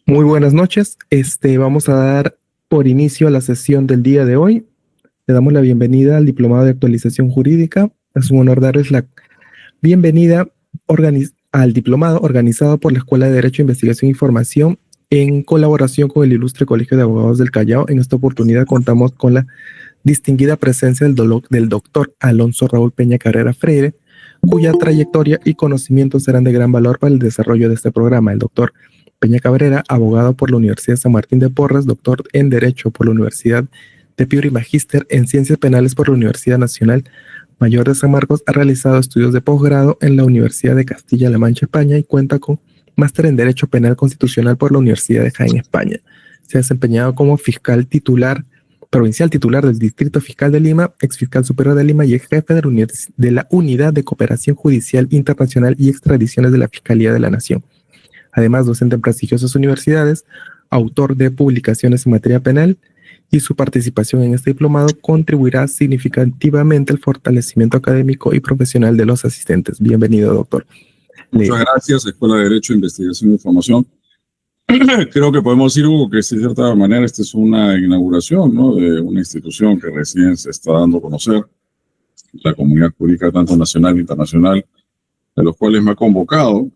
Muy buenas noches. Vamos a dar por inicio a la sesión del día de hoy. Le damos la bienvenida al Diplomado de Actualización Jurídica. Es un honor darles la bienvenida al diplomado organizado por la Escuela de Derecho, Investigación e Información en colaboración con el Ilustre Colegio de Abogados del Callao. En esta oportunidad contamos con la distinguida presencia del doctor Alonso Raúl Peña Carrera Freire, cuya trayectoria y conocimientos serán de gran valor para el desarrollo de este programa. El doctor Peña Cabrera, abogado por la Universidad San Martín de Porres, doctor en Derecho por la Universidad de Piura y magíster en Ciencias Penales por la Universidad Nacional Mayor de San Marcos, ha realizado estudios de posgrado en la Universidad de Castilla-La Mancha, España, y cuenta con máster en Derecho Penal Constitucional por la Universidad de Jaén, España. Se ha desempeñado como fiscal provincial titular del Distrito Fiscal de Lima, exfiscal superior de Lima y ex jefe de la Unidad de Cooperación Judicial Internacional y Extradiciones de la Fiscalía de la Nación. Además, docente en prestigiosas universidades, autor de publicaciones en materia penal, y su participación en este diplomado contribuirá significativamente al fortalecimiento académico y profesional de los asistentes. Bienvenido, doctor. Muchas gracias, Escuela de Derecho, Investigación e Información. Creo que podemos decir, Hugo, que de cierta manera esta es una inauguración, ¿no?, de una institución que recién se está dando a conocer, la comunidad jurídica tanto nacional e internacional, de los cuales me ha convocado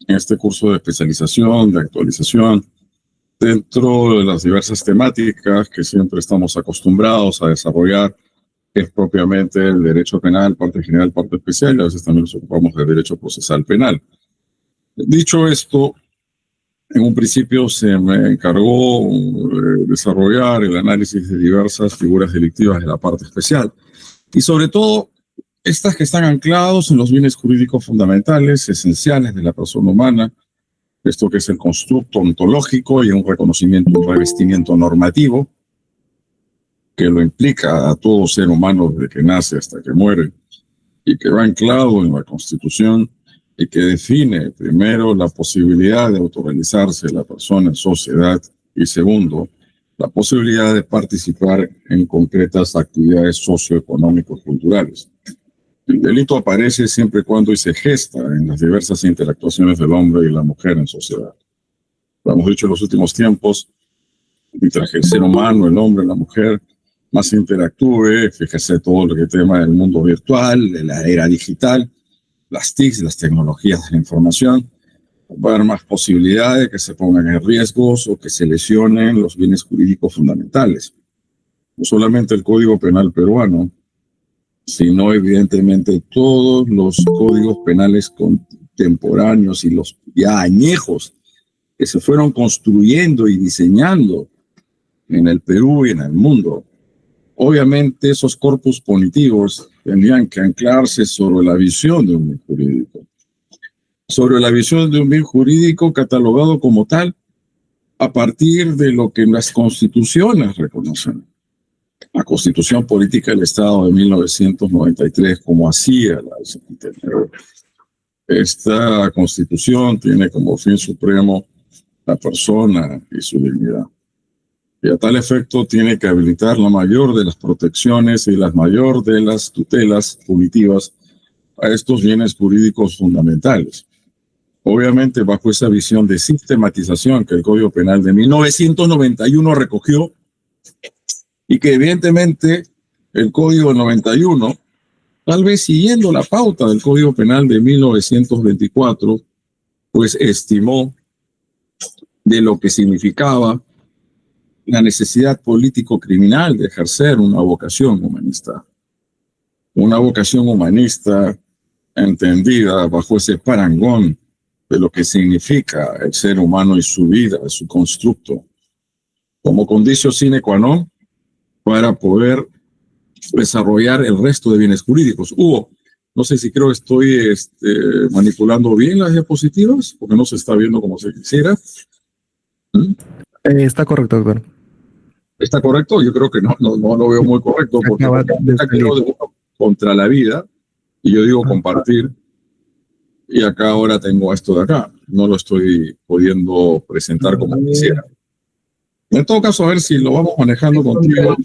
en este curso de especialización, de actualización, dentro de las diversas temáticas que siempre estamos acostumbrados a desarrollar, que es propiamente el derecho penal, parte general, parte especial, y a veces también nos ocupamos del derecho procesal penal. Dicho esto, en un principio se me encargó desarrollar el análisis de diversas figuras delictivas de la parte especial, y sobre todo estas que están anclados en los bienes jurídicos fundamentales, esenciales de la persona humana, esto que es el constructo ontológico y un reconocimiento, un revestimiento normativo que lo implica a todo ser humano desde que nace hasta que muere, y que va anclado en la Constitución y que define, primero, la posibilidad de autorrealizarse la persona en sociedad y, segundo, la posibilidad de participar en concretas actividades socioeconómico-culturales. El delito aparece siempre y cuando se gesta en las diversas interactuaciones del hombre y la mujer en sociedad. Lo hemos dicho en los últimos tiempos, mientras que el ser humano, el hombre, la mujer, más interactúe, fíjese todo lo que tema del mundo virtual, de la era digital, las TICs, las tecnologías de la información, va a haber más posibilidades de que se pongan en riesgos o que se lesionen los bienes jurídicos fundamentales. No solamente el Código Penal peruano, sino evidentemente todos los códigos penales contemporáneos y los ya añejos que se fueron construyendo y diseñando en el Perú y en el mundo. Obviamente esos corpus punitivos tendrían que anclarse sobre la visión de un bien jurídico, sobre la visión de un bien jurídico catalogado como tal a partir de lo que las constituciones reconocen. La Constitución Política del Estado de 1993, como hacía la del 79. Esta Constitución tiene como fin supremo la persona y su dignidad. Y a tal efecto tiene que habilitar la mayor de las protecciones y la mayor de las tutelas punitivas a estos bienes jurídicos fundamentales. Obviamente bajo esa visión de sistematización que el Código Penal de 1991 recogió, y que evidentemente el Código 91, tal vez siguiendo la pauta del Código Penal de 1924, pues estimó de lo que significaba la necesidad político-criminal de ejercer una vocación humanista. Una vocación humanista entendida bajo ese parangón de lo que significa el ser humano y su vida, su constructo, como condicio sine qua non para poder desarrollar el resto de bienes jurídicos. Hugo, no sé si creo que estoy manipulando bien las diapositivas, porque no se está viendo como se quisiera. Está correcto, doctor. ¿Está correcto? Yo creo que no lo veo muy correcto, porque acá quiero contra la vida, y yo digo compartir, y acá ahora tengo esto de acá. No lo estoy pudiendo presentar como quisiera. En todo caso, a ver si lo vamos manejando contigo.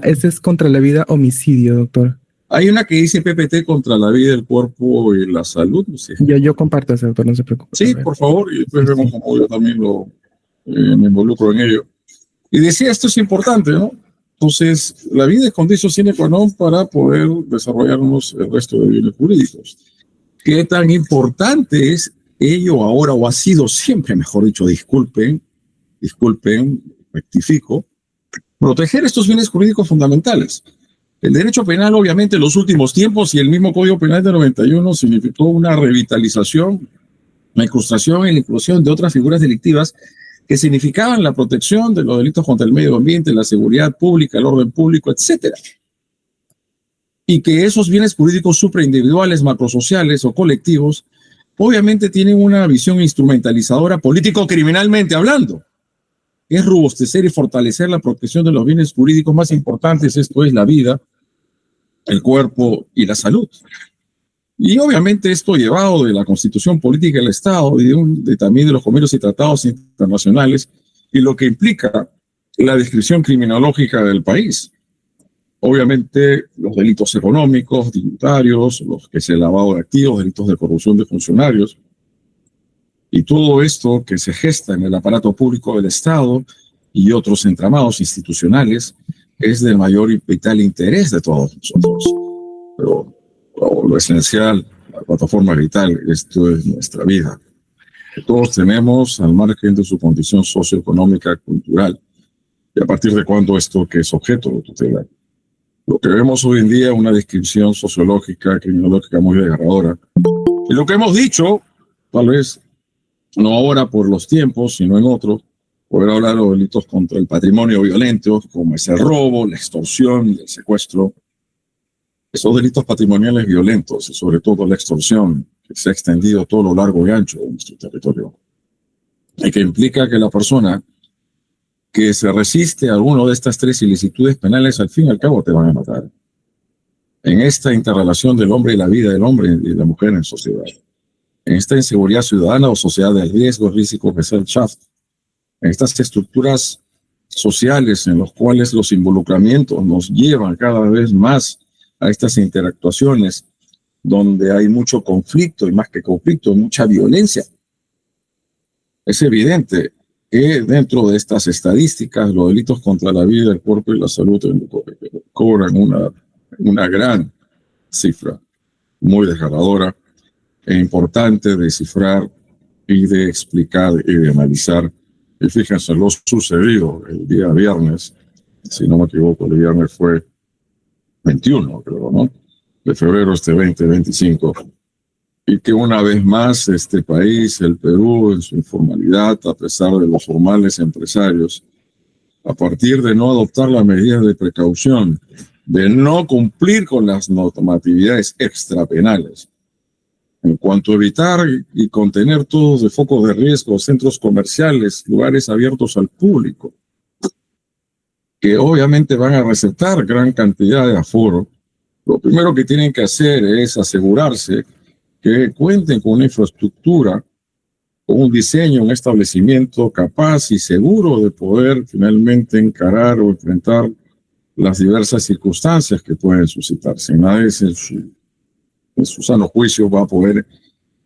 Ese es contra la vida, homicidio, doctor. Hay una que dice PPT contra la vida, el cuerpo y la salud. No sé. Yo comparto ese, doctor, no se preocupe. Sí, por favor, y después vemos cómo yo también lo me involucro en ello. Y decía, esto es importante, ¿no? Entonces, la vida es condición sine qua non para poder desarrollarnos el resto de bienes jurídicos. ¿Qué tan importante es ello ahora, o ha sido siempre, mejor dicho, disculpen, rectifico, proteger estos bienes jurídicos fundamentales? El derecho penal, obviamente, en los últimos tiempos y el mismo Código Penal de 91 significó una revitalización, la incrustación y la inclusión de otras figuras delictivas que significaban la protección de los delitos contra el medio ambiente, la seguridad pública, el orden público, etcétera. Y que esos bienes jurídicos supraindividuales, macrosociales o colectivos, obviamente tienen una visión instrumentalizadora político-criminalmente hablando. Es robustecer y fortalecer la protección de los bienes jurídicos más importantes, esto es la vida, el cuerpo y la salud. Y obviamente esto llevado de la Constitución Política del Estado y también de los convenios y tratados internacionales, y lo que implica la descripción criminológica del país. Obviamente los delitos económicos, tributarios, los que se lavado de activos, delitos de corrupción de funcionarios, y todo esto que se gesta en el aparato público del Estado y otros entramados institucionales es del mayor y vital interés de todos nosotros. Pero lo esencial, la plataforma vital, esto es nuestra vida. Que todos tenemos al margen de su condición socioeconómica, cultural, y a partir de cuándo esto que es objeto de tutela. Lo que vemos hoy en día es una descripción sociológica, criminológica muy desgarradora. Y lo que hemos dicho, tal vez no ahora por los tiempos, sino en otros, poder hablar de delitos contra el patrimonio violento, como es el robo, la extorsión, el secuestro. Esos delitos patrimoniales violentos, y sobre todo la extorsión, que se ha extendido todo lo largo y ancho de nuestro territorio, y que implica que la persona que se resiste a alguna de estas tres ilicitudes penales, al fin y al cabo te van a matar. En esta interrelación del hombre y la vida del hombre y de la mujer en sociedad, en esta inseguridad ciudadana o sociedad de riesgo que es el SHAFT, en estas estructuras sociales en las cuales los involucramientos nos llevan cada vez más a estas interactuaciones donde hay mucho conflicto y más que conflicto, mucha violencia. Es evidente que dentro de estas estadísticas los delitos contra la vida, el cuerpo y la salud cobran una gran cifra, muy desgarradora e importante de cifrar y de explicar y de analizar. Y fíjense lo sucedido el día viernes, si no me equivoco, el viernes fue 21, creo, ¿no? De febrero 2025. Y que una vez más este país, el Perú, en su informalidad, a pesar de los formales empresarios, a partir de no adoptar las medidas de precaución, de no cumplir con las normatividades extrapenales, en cuanto a evitar y contener todos los focos de riesgo, centros comerciales, lugares abiertos al público, que obviamente van a recetar gran cantidad de aforo, lo primero que tienen que hacer es asegurarse que cuenten con una infraestructura, con un diseño, un establecimiento capaz y seguro de poder finalmente encarar o enfrentar las diversas circunstancias que pueden suscitarse. Nadie en su sano juicio va a poder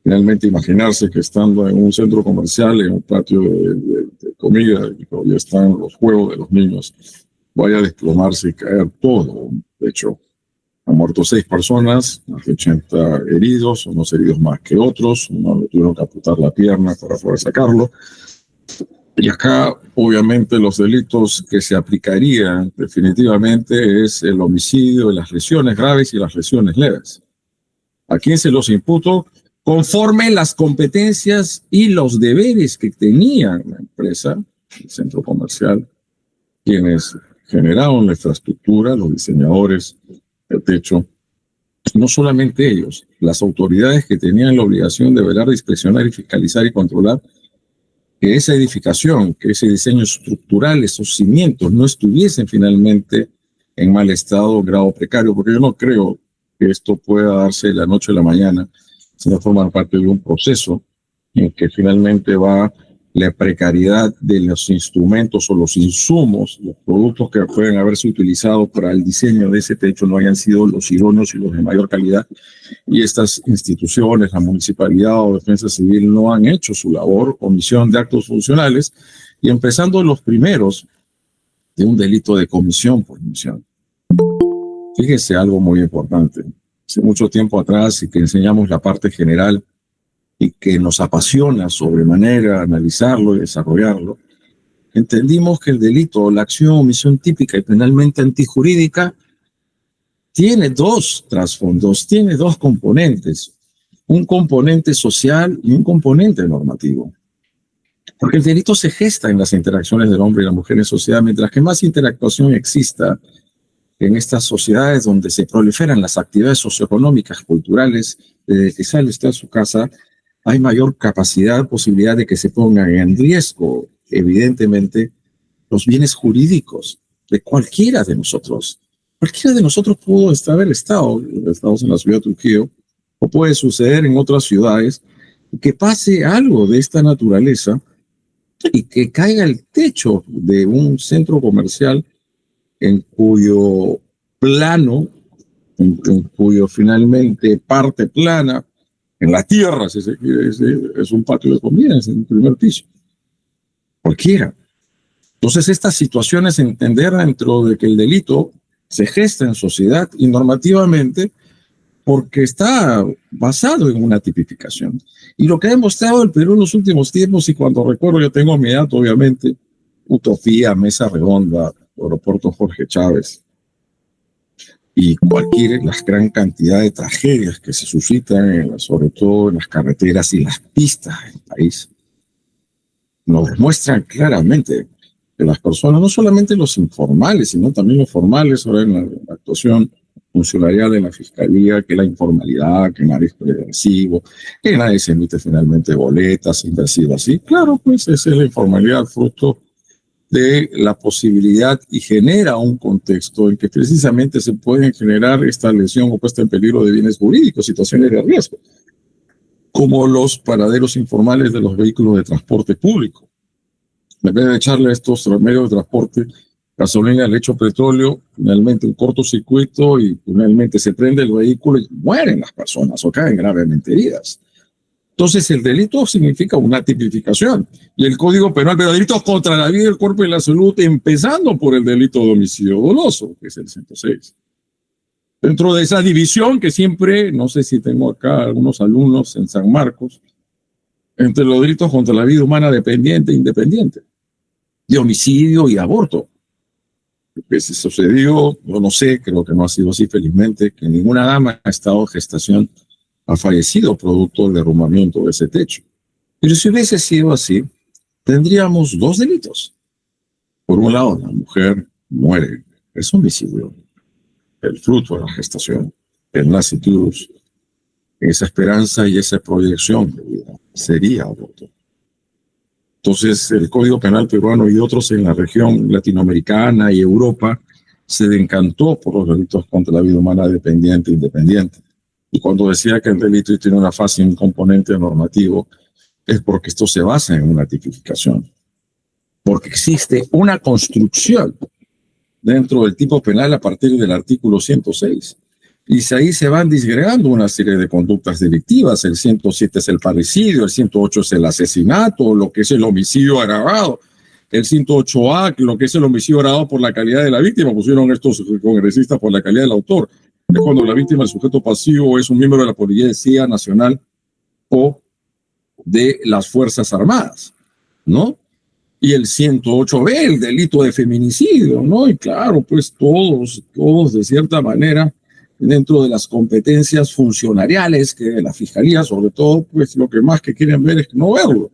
finalmente imaginarse que estando en un centro comercial, en un patio de comida, y todavía están los juegos de los niños, vaya a desplomarse y caer todo. De hecho, han muerto 6 personas, más de 80 heridos, unos heridos más que otros, uno le tuvieron que amputar la pierna para poder sacarlo. Y acá, obviamente, los delitos que se aplicarían definitivamente es el homicidio, las lesiones graves y las lesiones leves. ¿A quién se los imputo? Conforme las competencias y los deberes que tenía la empresa, el centro comercial, quienes generaron la infraestructura, los diseñadores, el techo, no solamente ellos, las autoridades que tenían la obligación de velar, inspeccionar y fiscalizar y controlar que esa edificación, que ese diseño estructural, esos cimientos no estuviesen finalmente en mal estado, grado precario, porque yo no creo que esto pueda darse de la noche a la mañana, sino formar parte de un proceso en que finalmente va la precariedad de los instrumentos o los insumos, los productos que pueden haberse utilizado para el diseño de ese techo no hayan sido los idóneos y los de mayor calidad, y estas instituciones, la municipalidad o defensa civil, no han hecho su labor, omisión de actos funcionales, y empezando los primeros de un delito de comisión por omisión. Fíjese algo muy importante. Hace mucho tiempo atrás, y que enseñamos la parte general y que nos apasiona sobremanera analizarlo y desarrollarlo, entendimos que el delito o la acción o omisión típica y penalmente antijurídica tiene dos trasfondos, tiene dos componentes, un componente social y un componente normativo. Porque el delito se gesta en las interacciones del hombre y la mujer en sociedad, mientras que más interactuación exista en estas sociedades donde se proliferan las actividades socioeconómicas, culturales, desde que sale usted a su casa, hay mayor capacidad, posibilidad de que se pongan en riesgo, evidentemente, los bienes jurídicos de cualquiera de nosotros. Cualquiera de nosotros pudo haber estado, estamos en la ciudad de Trujillo, o puede suceder en otras ciudades, que pase algo de esta naturaleza y que caiga el techo de un centro comercial en cuyo plano, en cuyo finalmente parte plana, en la tierra, si se quiere decir, es un patio de comidas en el primer piso. Cualquiera. Entonces, estas situaciones entender dentro de que el delito se gesta en sociedad y normativamente porque está basado en una tipificación. Y lo que ha demostrado el Perú en los últimos tiempos, y cuando recuerdo, yo tengo mi edad, obviamente, Utopía, Mesa Redonda, Aeropuerto Jorge Chávez, y la gran cantidad de tragedias que se suscitan, sobre todo en las carreteras y las pistas del país, nos demuestran claramente que las personas, no solamente los informales, sino también los formales, ahora en la actuación funcionarial de la Fiscalía, que la informalidad, que nadie es recibo, que nadie se emite finalmente boletas, inversivo así. Claro, pues esa es la informalidad, fruto de la posibilidad y genera un contexto en que precisamente se pueden generar esta lesión o puesta en peligro de bienes jurídicos, situaciones de riesgo, como los paraderos informales de los vehículos de transporte público. En vez de echarle a estos medios de transporte gasolina, leche o petróleo, finalmente un cortocircuito y finalmente se prende el vehículo y mueren las personas o caen gravemente heridas. Entonces, el delito significa una tipificación. Y el Código Penal, pero delitos contra la vida, el cuerpo y la salud, empezando por el delito de homicidio doloso, que es el 106. Dentro de esa división que siempre, no sé si tengo acá algunos alumnos en San Marcos, entre los delitos contra la vida humana dependiente e independiente, de homicidio y aborto. Lo que se sucedió, yo no sé, creo que no ha sido así felizmente, que ninguna dama en estado de gestación ha fallecido producto del derrumbamiento de ese techo. Pero si hubiese sido así, tendríamos dos delitos. Por un lado, la mujer muere, es homicidio, el fruto de la gestación, el nasciturus, esa esperanza y esa proyección de vida, sería aborto. Entonces, el Código Penal peruano y otros en la región latinoamericana y Europa se decantó por los delitos contra la vida humana dependiente e independiente. Y cuando decía que el delito tiene una fase y un componente normativo, es porque esto se basa en una tipificación. Porque existe una construcción dentro del tipo penal a partir del artículo 106. Y ahí se van disgregando una serie de conductas delictivas. El 107 es el parricidio, el 108 es el asesinato, lo que es el homicidio agravado. El 108A, lo que es el homicidio agravado por la calidad de la víctima, pusieron estos congresistas por la calidad del autor. Es cuando la víctima, el sujeto pasivo, es un miembro de la Policía Nacional o de las Fuerzas Armadas, ¿no? Y el 108B, el delito de feminicidio, ¿no? Y claro, pues todos de cierta manera, dentro de las competencias funcionariales que de la Fiscalía, sobre todo, pues lo que más que quieren ver es no verlo.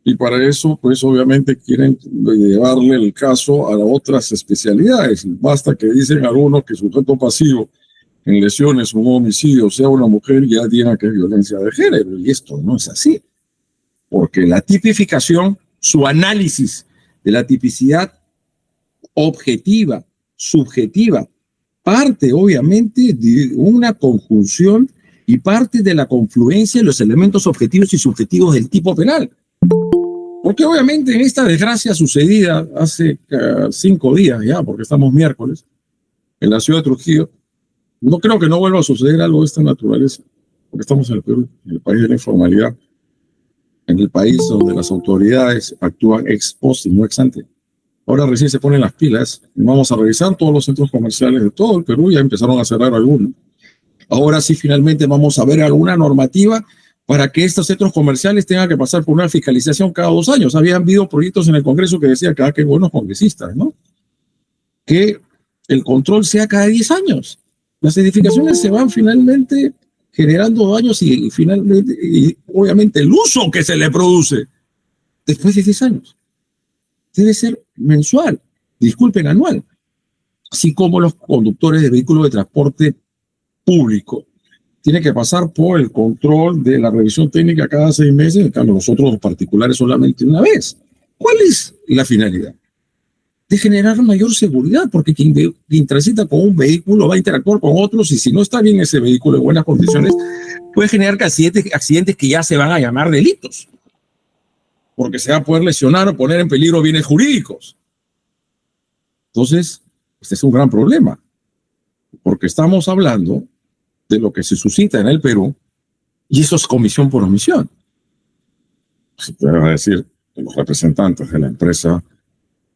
Y para eso, pues obviamente quieren llevarle el caso a otras especialidades. Basta que dicen algunos que sujeto pasivo en lesiones, un homicidio, sea una mujer, ya tiene que es violencia de género. Y esto no es así. Porque la tipificación, su análisis de la tipicidad objetiva, subjetiva, parte obviamente de una conjunción y parte de la confluencia de los elementos objetivos y subjetivos del tipo penal. Porque obviamente en esta desgracia sucedida hace 5 días ya, porque estamos miércoles, en la ciudad de Trujillo, no creo que no vuelva a suceder algo de esta naturaleza, porque estamos en el Perú, en el país de la informalidad. en el país donde las autoridades actúan ex post y no ex ante. Ahora recién se ponen las pilas y vamos a revisar todos los centros comerciales de todo el Perú, ya empezaron a cerrar algunos. Ahora sí, finalmente vamos a ver alguna normativa para que estos centros comerciales tengan que pasar por una fiscalización cada 2 años. Habían habido proyectos en el Congreso que decían que buenos congresistas, ¿no? Que el control sea cada 10 años. Las edificaciones se van finalmente generando daños y finalmente, y obviamente el uso que se le produce después de 10 años debe ser mensual, disculpen, anual. Así como los conductores de vehículos de transporte público tienen que pasar por el control de la revisión técnica cada 6 meses, en cambio nosotros los particulares solamente una vez. ¿Cuál es la finalidad? De generar mayor seguridad, porque quien transita con un vehículo va a interactuar con otros y si no está bien ese vehículo en buenas condiciones, puede generar accidentes que ya se van a llamar delitos, porque se va a poder lesionar o poner en peligro bienes jurídicos. Entonces, este es un gran problema, porque estamos hablando de lo que se suscita en el Perú y eso es comisión por omisión. Se te va a decir que los representantes de la empresa,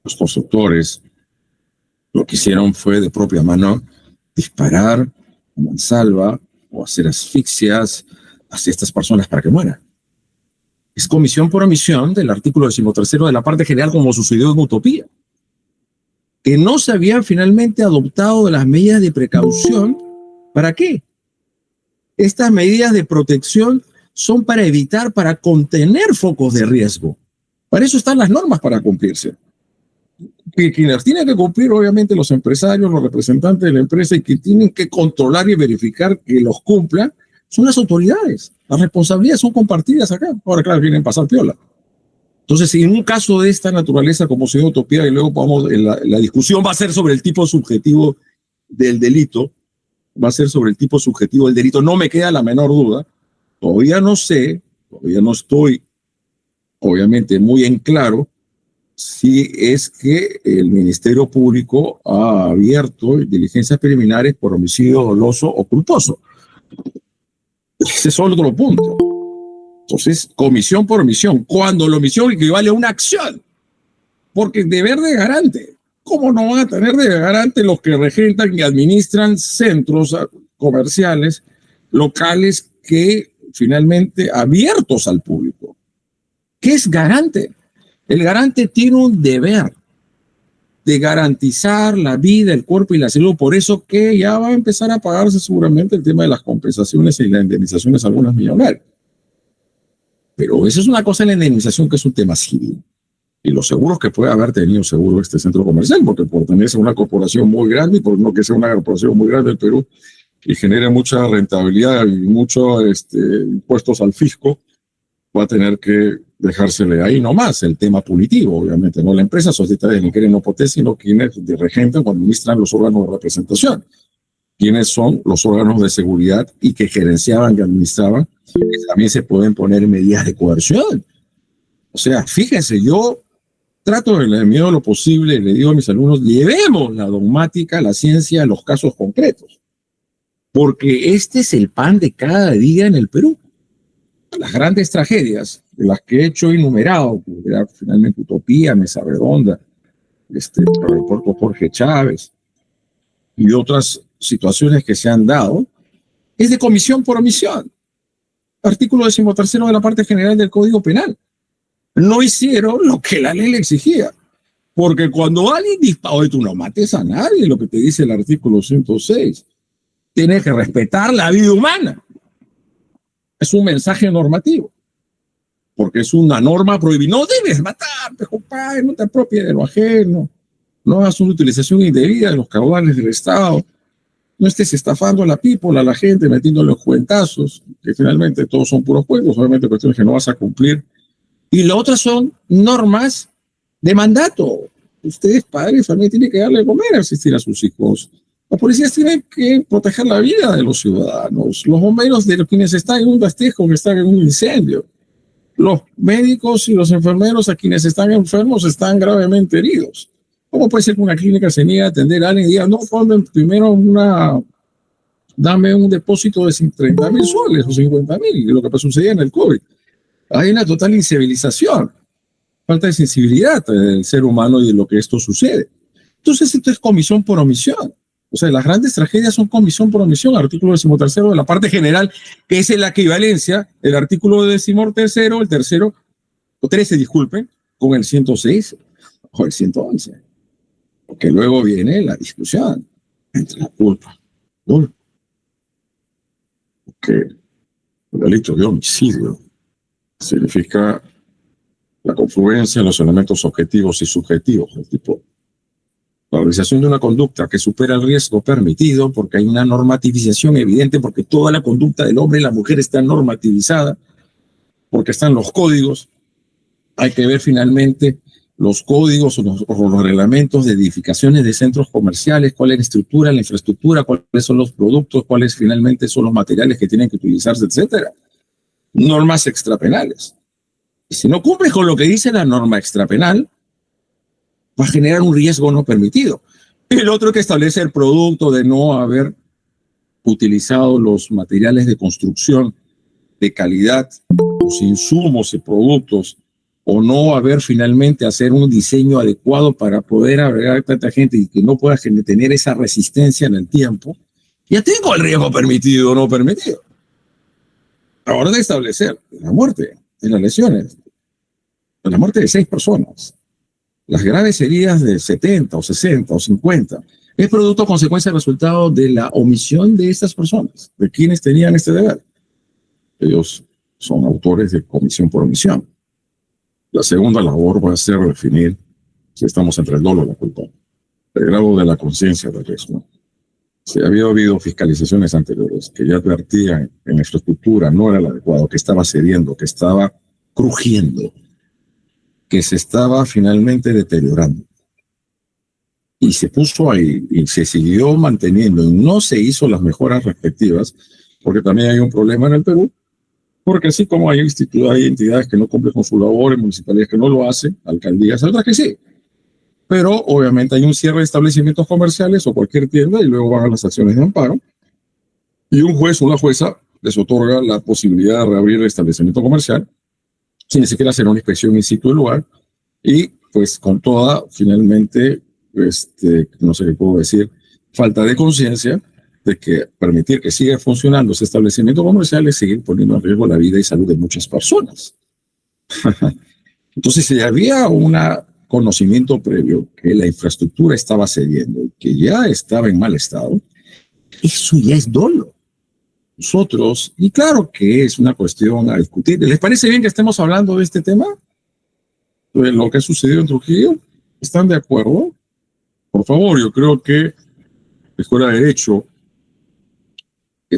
los constructores, lo que hicieron fue de propia mano disparar a mansalva o hacer asfixias hacia estas personas para que mueran. Es comisión por omisión del artículo 13º de la parte general, como sucedió en Utopía, que no se habían finalmente adoptado las medidas de precaución. ¿Para qué? Estas medidas de protección son para evitar, para contener focos de riesgo. Para eso están las normas, para cumplirse. Que quienes tienen que cumplir, obviamente, los empresarios, los representantes de la empresa y que tienen que controlar y verificar que los cumplan, son las autoridades. Las responsabilidades son compartidas acá. Ahora, claro, vienen a pasar piola. Entonces, si en un caso de esta naturaleza, como se dio Utopía, y luego la discusión va a ser sobre el tipo subjetivo del delito, va a ser sobre el tipo subjetivo del delito, no me queda la menor duda. Todavía no sé, todavía no estoy, obviamente, muy en claro si es que el Ministerio Público ha abierto diligencias preliminares por homicidio doloso o culposo. Ese es otro punto. Entonces, comisión por omisión, cuando la omisión equivale a una acción, porque deber de garante. ¿Cómo no van a tener de garante los que regentan y administran centros comerciales locales que finalmente abiertos al público? ¿Qué es garante? El garante tiene un deber de garantizar la vida, el cuerpo y la salud. Por eso que ya va a empezar a pagarse seguramente el tema de las compensaciones y las indemnizaciones a algunas millonarias. Pero eso es una cosa en la indemnización que es un tema civil. Y los seguros que puede haber tenido seguro este centro comercial, porque por tenerse una corporación muy grande y por no que sea una corporación muy grande del Perú y genere mucha rentabilidad y muchos impuestos al fisco, va a tener que dejársele ahí nomás el tema punitivo, obviamente, no la empresa, sociedades ni quieren no potencia, sino quienes regentan o administran los órganos de representación, quienes son los órganos de seguridad y que gerenciaban y administraban, que también se pueden poner medidas de coerción. O sea, fíjense, yo trato en la medida de lo posible, le digo a mis alumnos, llevemos la dogmática, la ciencia a los casos concretos, porque este es el pan de cada día en el Perú. Las grandes tragedias, de las que he hecho enumerado, que era finalmente Utopía, Mesa Redonda, el aeropuerto Jorge Chávez y otras situaciones que se han dado, es de comisión por omisión. Artículo 13º de la parte general del Código Penal. No hicieron lo que la ley le exigía. Porque cuando alguien dispara, oye, tú no mates a nadie, lo que te dice el artículo 106. Tienes que respetar la vida humana. Es un mensaje normativo. Porque es una norma prohibida. No debes matarte, compadre, no te apropies de lo ajeno. No hagas una utilización indebida de los caudales del Estado. No estés estafando a la people, a la gente, metiéndole cuentazos, que finalmente todos son puros juegos, obviamente cuestiones que no vas a cumplir. Y la otra son normas de mandato. Ustedes, padres, familia, tienen que darle de comer, asistir a sus hijos. Los policías tienen que proteger la vida de los ciudadanos. Los bomberos de quienes están en un festejo, que están en un incendio. Los médicos y los enfermeros a quienes están enfermos están gravemente heridos. ¿Cómo puede ser que una clínica se niegue a atender a alguien y diga, no, ponme primero dame un depósito de 30,000 soles o 50,000, lo que sucedía en el COVID? Hay una total incivilización, falta de sensibilidad del ser humano y de lo que esto sucede. Entonces, esto es comisión por omisión. O sea, las grandes tragedias son comisión por omisión, artículo 13 de la parte general, que es la equivalencia del artículo 13, el tercero, o 13, disculpen, con el 106 o el 111. Porque luego viene la discusión entre la culpa. Porque el delito de homicidio significa la confluencia de los elementos objetivos y subjetivos del tipo. La realización de una conducta que supera el riesgo permitido porque hay una normativización evidente, porque toda la conducta del hombre y la mujer está normativizada, porque están los códigos. Hay que ver finalmente los códigos o los reglamentos de edificaciones de centros comerciales, cuál es la estructura, la infraestructura, cuáles son los productos, cuáles finalmente son los materiales que tienen que utilizarse, etcétera. Normas extrapenales. Y si no cumples con lo que dice la norma extrapenal, va a generar un riesgo no permitido. El otro que establece el producto de no haber utilizado los materiales de construcción de calidad, los insumos y productos, o no haber finalmente hacer un diseño adecuado para poder agregar a tanta gente y que no pueda tener esa resistencia en el tiempo, ya tengo el riesgo permitido o no permitido. Ahora de establecer la muerte de las lesiones, la muerte de 6 personas, las graves heridas de 70 o 60 o 50, es producto consecuencia resultado de la omisión de estas personas, de quienes tenían este deber. Ellos son autores de comisión por omisión. La segunda labor va a ser definir si estamos entre el dolo y la culpa, el grado de la conciencia del riesgo. Si había habido fiscalizaciones anteriores que ya advertían en la infraestructura no era el adecuado, que estaba cediendo, que estaba crujiendo, que se estaba finalmente deteriorando. Y se puso ahí y se siguió manteniendo y no se hizo las mejoras respectivas, porque también hay un problema en el Perú, porque así como hay entidades que no cumplen con su labor, municipalidades que no lo hacen, alcaldías, otras que sí. Pero obviamente hay un cierre de establecimientos comerciales o cualquier tienda y luego van a las acciones de amparo. Y un juez o una jueza les otorga la posibilidad de reabrir el establecimiento comercial sin ni siquiera hacer una inspección in situ del lugar y pues con toda finalmente, no sé qué puedo decir, falta de conciencia de que permitir que siga funcionando ese establecimiento comercial es seguir poniendo en riesgo la vida y salud de muchas personas. Entonces, si había un conocimiento previo que la infraestructura estaba cediendo y que ya estaba en mal estado, eso ya es dolo. Nosotros, y claro que es una cuestión a discutir. ¿Les parece bien que estemos hablando de este tema? De lo que ha sucedido en Trujillo. ¿Están de acuerdo? Por favor, yo creo que la Escuela de Derecho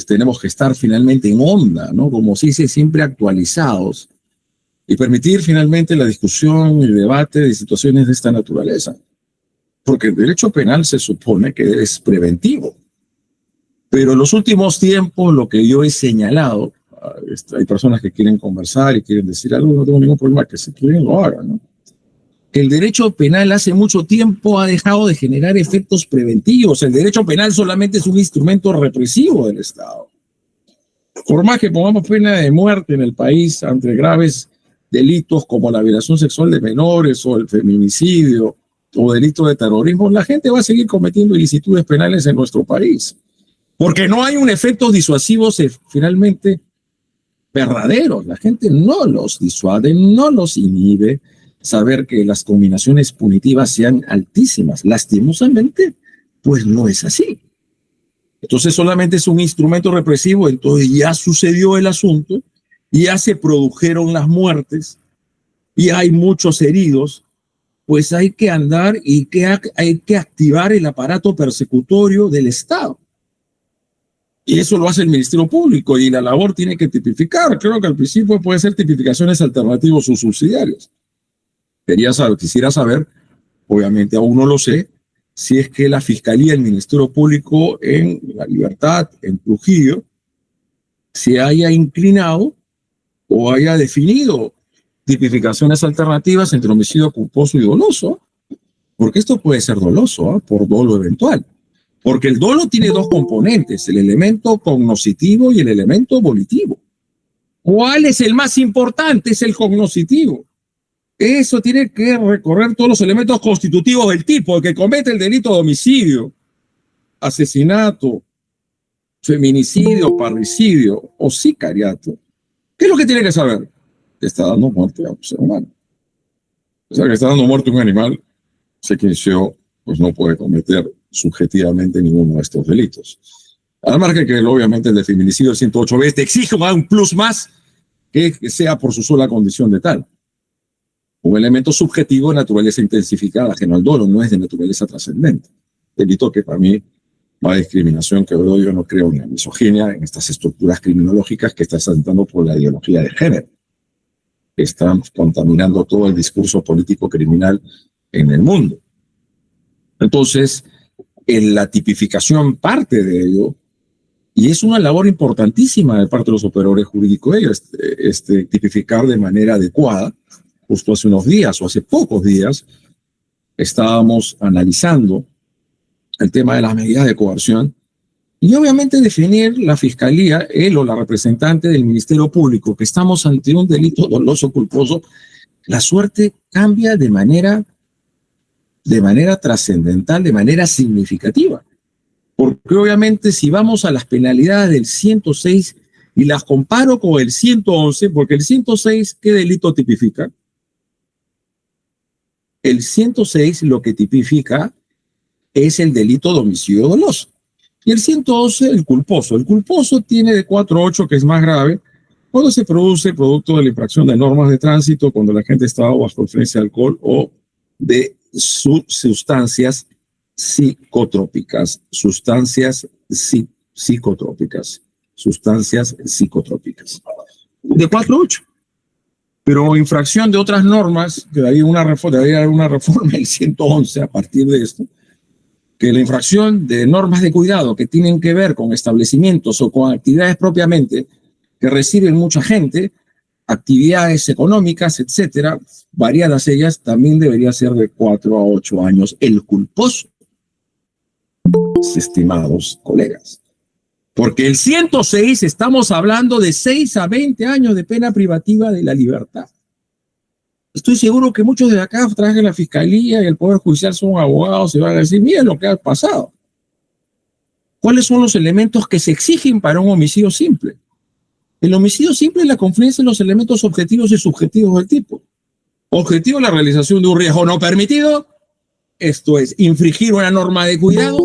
tenemos que estar finalmente en onda, ¿no? Como se dice, siempre actualizados y permitir finalmente la discusión y el debate de situaciones de esta naturaleza. Porque el derecho penal se supone que es preventivo. Pero en los últimos tiempos, lo que yo he señalado, hay personas que quieren conversar y quieren decir algo, no tengo ningún problema, que si quieren lo hagan, ¿no? Que el derecho penal hace mucho tiempo ha dejado de generar efectos preventivos. El derecho penal solamente es un instrumento represivo del Estado. Por más que pongamos pena de muerte en el país ante graves delitos como la violación sexual de menores o el feminicidio o delito de terrorismo, la gente va a seguir cometiendo ilicitudes penales en nuestro país. Porque no hay un efecto disuasivo finalmente verdadero. La gente no los disuade, no los inhibe. Saber que las combinaciones punitivas sean altísimas. Lastimosamente, pues no es así. Entonces solamente es un instrumento represivo, entonces ya sucedió el asunto, ya se produjeron las muertes y hay muchos heridos, pues hay que andar y hay que activar el aparato persecutorio del Estado. Y eso lo hace el Ministerio Público y la labor tiene que tipificar. Creo que al principio puede ser tipificaciones alternativas o subsidiarias. Quisiera saber, obviamente aún no lo sé, si es que la Fiscalía y el Ministerio Público en La Libertad, en Trujillo, se haya inclinado o haya definido tipificaciones alternativas entre homicidio culposo y doloso, porque esto puede ser doloso, por dolo eventual. Porque el dolo tiene dos componentes, el elemento cognoscitivo y el elemento volitivo. ¿Cuál es el más importante? Es el cognoscitivo. Eso tiene que recorrer todos los elementos constitutivos del tipo, el que comete el delito de homicidio, asesinato, feminicidio, parricidio o sicariato. ¿Qué es lo que tiene que saber? Que está dando muerte a un ser humano. O sea, que está dando muerte a un animal, se inició, pues no puede cometer subjetivamente ninguno de estos delitos. Al margen que obviamente el de feminicidio del 108B te exige un plus más que sea por su sola condición de tal. Un elemento subjetivo de naturaleza intensificada, ajeno al dolo, no es de naturaleza trascendente. Delito que para mí va a discriminación, que yo no creo en la misoginia, en estas estructuras criminológicas que están saltando por la ideología de género, que están contaminando todo el discurso político criminal en el mundo. Entonces, en la tipificación parte de ello, y es una labor importantísima de parte de los operadores jurídicos, ellos, tipificar de manera adecuada. Justo hace unos días o hace pocos días estábamos analizando el tema de las medidas de coerción y obviamente definir la fiscalía, él o la representante del Ministerio Público, que estamos ante un delito doloso, culposo, la suerte cambia de manera trascendental, de manera significativa. Porque obviamente si vamos a las penalidades del 106 y las comparo con el 111, porque el 106, ¿qué delito tipifica? El 106 lo que tipifica es el delito de homicidio doloso. Y el 111, el culposo. El culposo tiene de 4 a 8, que es más grave, cuando se produce producto de la infracción de normas de tránsito, cuando la gente está bajo influencia de alcohol o de sustancias psicotrópicas. De 4 a 8. Pero infracción de otras normas, que debería haber una reforma del 111 a partir de esto, que la infracción de normas de cuidado que tienen que ver con establecimientos o con actividades propiamente que reciben mucha gente, actividades económicas, etcétera, variadas ellas, también debería ser de 4 a 8 años el culposo, estimados colegas. Porque el 106 estamos hablando de 6 a 20 años de pena privativa de la libertad. Estoy seguro que muchos de acá traen la fiscalía y el Poder Judicial son abogados y van a decir, miren lo que ha pasado. ¿Cuáles son los elementos que se exigen para un homicidio simple? El homicidio simple es la confluencia de los elementos objetivos y subjetivos del tipo. Objetivo, la realización de un riesgo no permitido. Esto es, infringir una norma de cuidado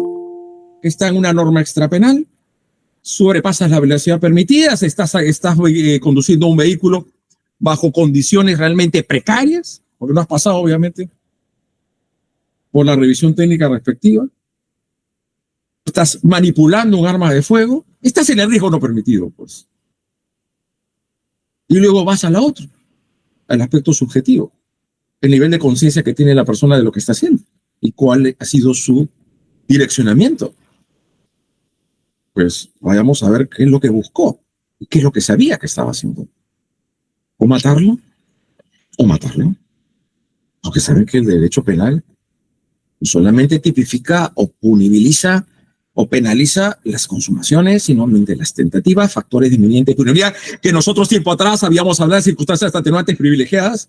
que está en una norma extrapenal. Sobrepasas la velocidad permitida, estás conduciendo un vehículo bajo condiciones realmente precarias, porque no has pasado, obviamente, por la revisión técnica respectiva. Estás manipulando un arma de fuego, estás en el riesgo no permitido, pues. Y luego vas a la otra, al aspecto subjetivo, el nivel de conciencia que tiene la persona de lo que está haciendo y cuál ha sido su direccionamiento. Pues vayamos a ver qué es lo que buscó y qué es lo que sabía que estaba haciendo. O matarlo, porque saben que el derecho penal solamente tipifica o punibiliza o penaliza las consumaciones, sino de las tentativas, factores de inminente punibilidad, que nosotros tiempo atrás habíamos hablado de circunstancias atenuantes privilegiadas.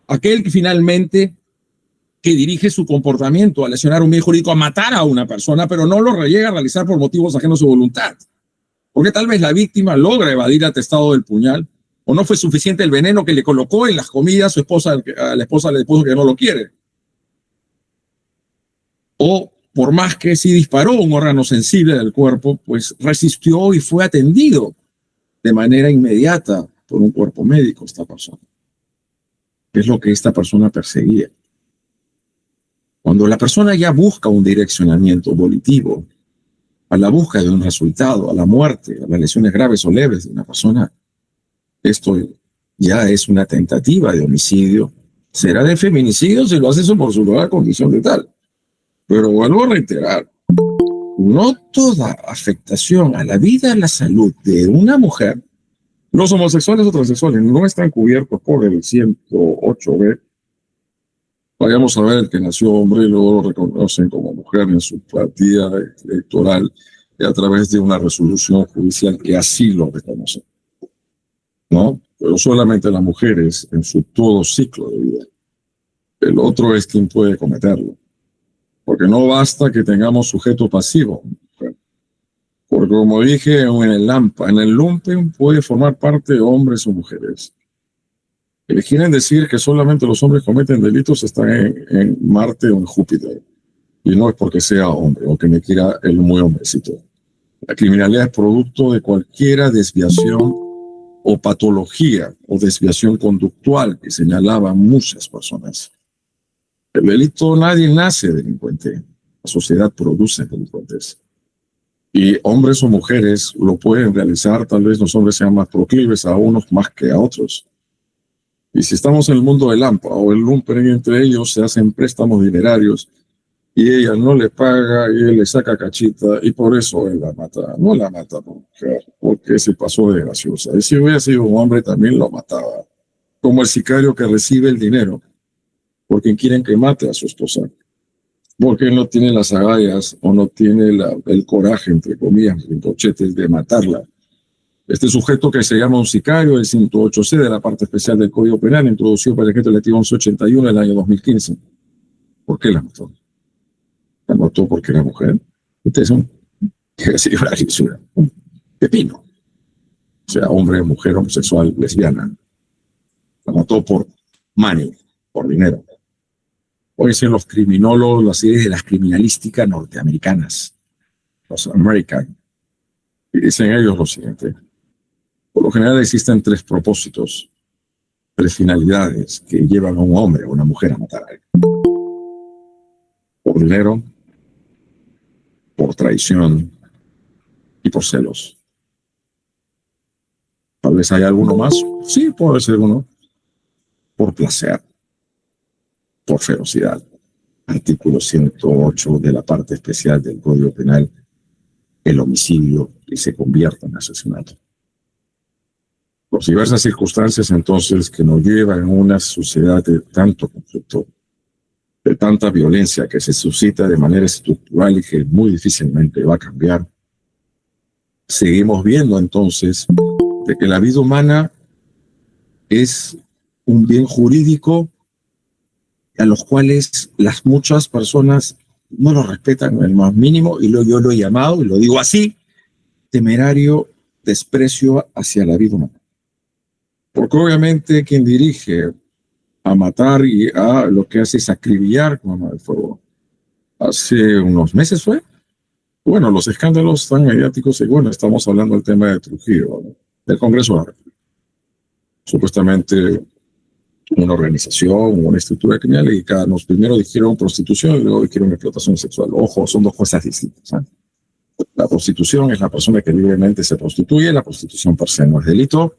Aquel que finalmente que dirige su comportamiento a lesionar un medio jurídico, a matar a una persona, pero no lo llega a realizar por motivos ajenos a su voluntad. Porque tal vez la víctima logra evadir el atestado del puñal, o no fue suficiente el veneno que le colocó en las comidas a la esposa del esposo que no lo quiere. O por más que sí disparó un órgano sensible del cuerpo, pues resistió y fue atendido de manera inmediata por un cuerpo médico esta persona. Es lo que esta persona perseguía. Cuando la persona ya busca un direccionamiento volitivo a la búsqueda de un resultado, a la muerte, a las lesiones graves o leves de una persona, esto ya es una tentativa de homicidio. Será de feminicidio si lo hace eso por su nueva condición de tal. Pero vuelvo a reiterar, no toda afectación a la vida, a la salud de una mujer, los homosexuales o transexuales no están cubiertos por el 108B. Vayamos a ver el que nació hombre y luego lo reconocen como mujer en su partida electoral y a través de una resolución judicial que así lo reconoce. ¿no? Pero solamente las mujeres en su todo ciclo de vida. El otro es quien puede cometerlo. Porque no basta que tengamos sujeto pasivo. Porque como dije en el lumpen puede formar parte de hombres o mujeres. Que quieren decir que solamente los hombres cometen delitos están en Marte o en Júpiter. Y no es porque sea hombre o que me quiera el muy hombrecito. La criminalidad es producto de cualquiera desviación o patología o desviación conductual que señalaban muchas personas. El delito, nadie nace delincuente. La sociedad produce delincuentes. Y hombres o mujeres lo pueden realizar. Tal vez los hombres sean más proclives a unos más que a otros. Y si estamos en el mundo del AMPA o el lumpen, entre ellos se hacen préstamos dinerarios y ella no le paga y él le saca cachita y por eso él la mata. No la mata porque se pasó de graciosa. Y si hubiera sido un hombre también lo mataba. Como el sicario que recibe el dinero porque quieren que mate a su esposa. Porque él no tiene las agallas o no tiene el coraje, entre comillas, en cochetes de matarla. Este sujeto que se llama un sicario, el 108C de la parte especial del Código Penal, introducido por el decreto legislativo 1181 del año 2015. ¿Por qué la mató? La mató porque era mujer. Ustedes son un pepino. O sea, hombre, mujer, homosexual, lesbiana. La mató por money, por dinero. Hoy dicen los criminólogos, las series de las criminalísticas norteamericanas, los American, y dicen ellos lo siguiente. Por lo general existen tres propósitos, tres finalidades que llevan a un hombre o a una mujer a matar a alguien. Por dinero, por traición y por celos. Tal vez haya alguno más. Sí, puede ser uno. Por placer, por ferocidad. Artículo 108 de la parte especial del Código Penal, el homicidio que se convierta en asesinato. Por diversas circunstancias, entonces, que nos llevan a una sociedad de tanto conflicto, de tanta violencia que se suscita de manera estructural y que muy difícilmente va a cambiar, seguimos viendo entonces de que la vida humana es un bien jurídico a los cuales las muchas personas no lo respetan en el más mínimo, y yo lo he llamado, y lo digo así, temerario desprecio hacia la vida humana. Porque obviamente quien dirige a matar y a lo que hace es acribillar con arma de fuego. Hace unos meses fue. Bueno, los escándalos tan mediáticos, y bueno, estamos hablando del tema de Trujillo, ¿no? Del Congreso de la República. Supuestamente una organización, una estructura criminal, y nos primero dijeron prostitución y luego dijeron explotación sexual. Ojo, son dos cosas distintas, ¿eh? La prostitución es la persona que libremente se prostituye, la prostitución per se no es delito.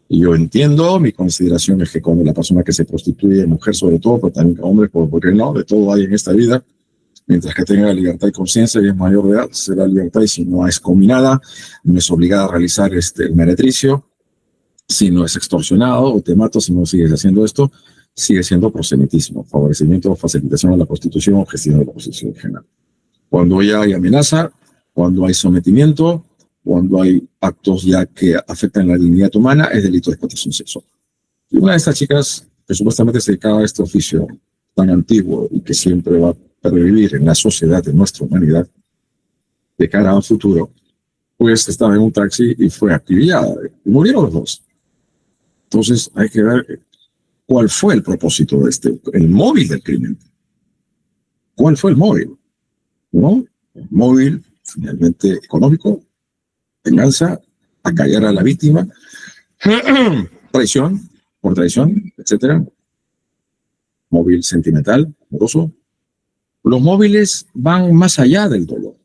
Y yo entiendo, mi consideración es que como la persona que se prostituye, mujer sobre todo, pero también hombre, porque no, de todo hay en esta vida, mientras que tenga libertad y conciencia y es mayor de edad, será libertad, y si no es combinada, no es obligada a realizar el meretricio, si no es extorsionado o te mato si no sigues haciendo esto, sigue siendo proselitismo, favorecimiento o facilitación de la prostitución o gestión de la prostitución en general. Cuando ya hay amenaza, cuando hay sometimiento, cuando hay actos ya que afectan la dignidad humana, es delito de explotación sexual. Y una de estas chicas que supuestamente se dedicaba a este oficio tan antiguo y que siempre va a pervivir en la sociedad, en nuestra humanidad, de cara a un futuro, pues estaba en un taxi y fue acribillada y murieron los dos. Entonces hay que ver cuál fue el propósito de el móvil del crimen. ¿Cuál fue el móvil? ¿No? El móvil finalmente económico, venganza, acallar a la víctima, traición, por traición, etcétera. Móvil sentimental, amoroso. Los móviles van más allá del dolor.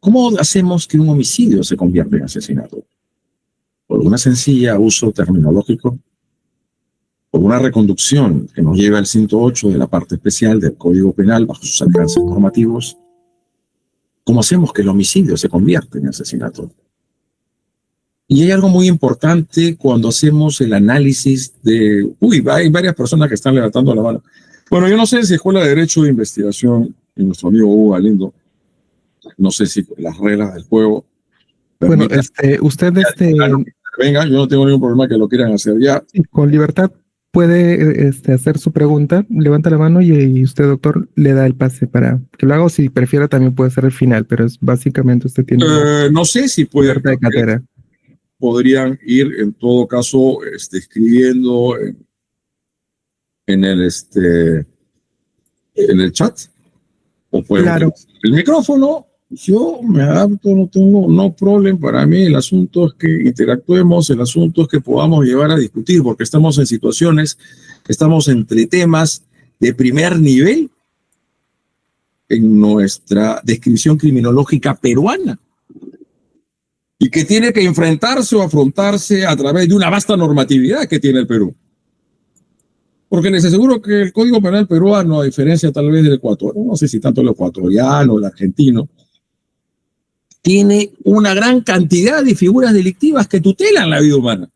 ¿Cómo hacemos que un homicidio se convierta en asesinato? Por una sencilla uso terminológico, por una reconducción que nos lleva al 108 de la parte especial del Código Penal bajo sus alcances normativos. ¿Cómo hacemos que el homicidio se convierta en asesinato? Y hay algo muy importante cuando hacemos el análisis de... hay varias personas que están levantando la mano. Bueno, yo no sé si Escuela de Derecho de Investigación y nuestro amigo Hugo Galindo, no sé si las reglas del juego... Bueno, usted Venga, yo no tengo ningún problema que lo quieran hacer ya. Sí, con libertad puede hacer su pregunta, levanta la mano y usted, doctor, le da el pase para que lo haga, o si prefiera también puede ser el final, pero es básicamente usted tiene No sé si pueden, libertad de cátedra. podrían ir en todo caso escribiendo en en el chat, o pueden Claro. utilizar el micrófono. Yo me adapto, no tengo no problema. Para mí el asunto es que interactuemos, el asunto es que podamos llevar a discutir, porque estamos en situaciones, estamos entre temas de primer nivel en nuestra descripción criminológica peruana, y que tiene que enfrentarse o afrontarse a través de una vasta normatividad que tiene el Perú. Porque les aseguro que el Código Penal peruano, a diferencia tal vez del ecuatoriano, no sé si tanto el ecuatoriano o el argentino, tiene una gran cantidad de figuras delictivas que tutelan la vida humana.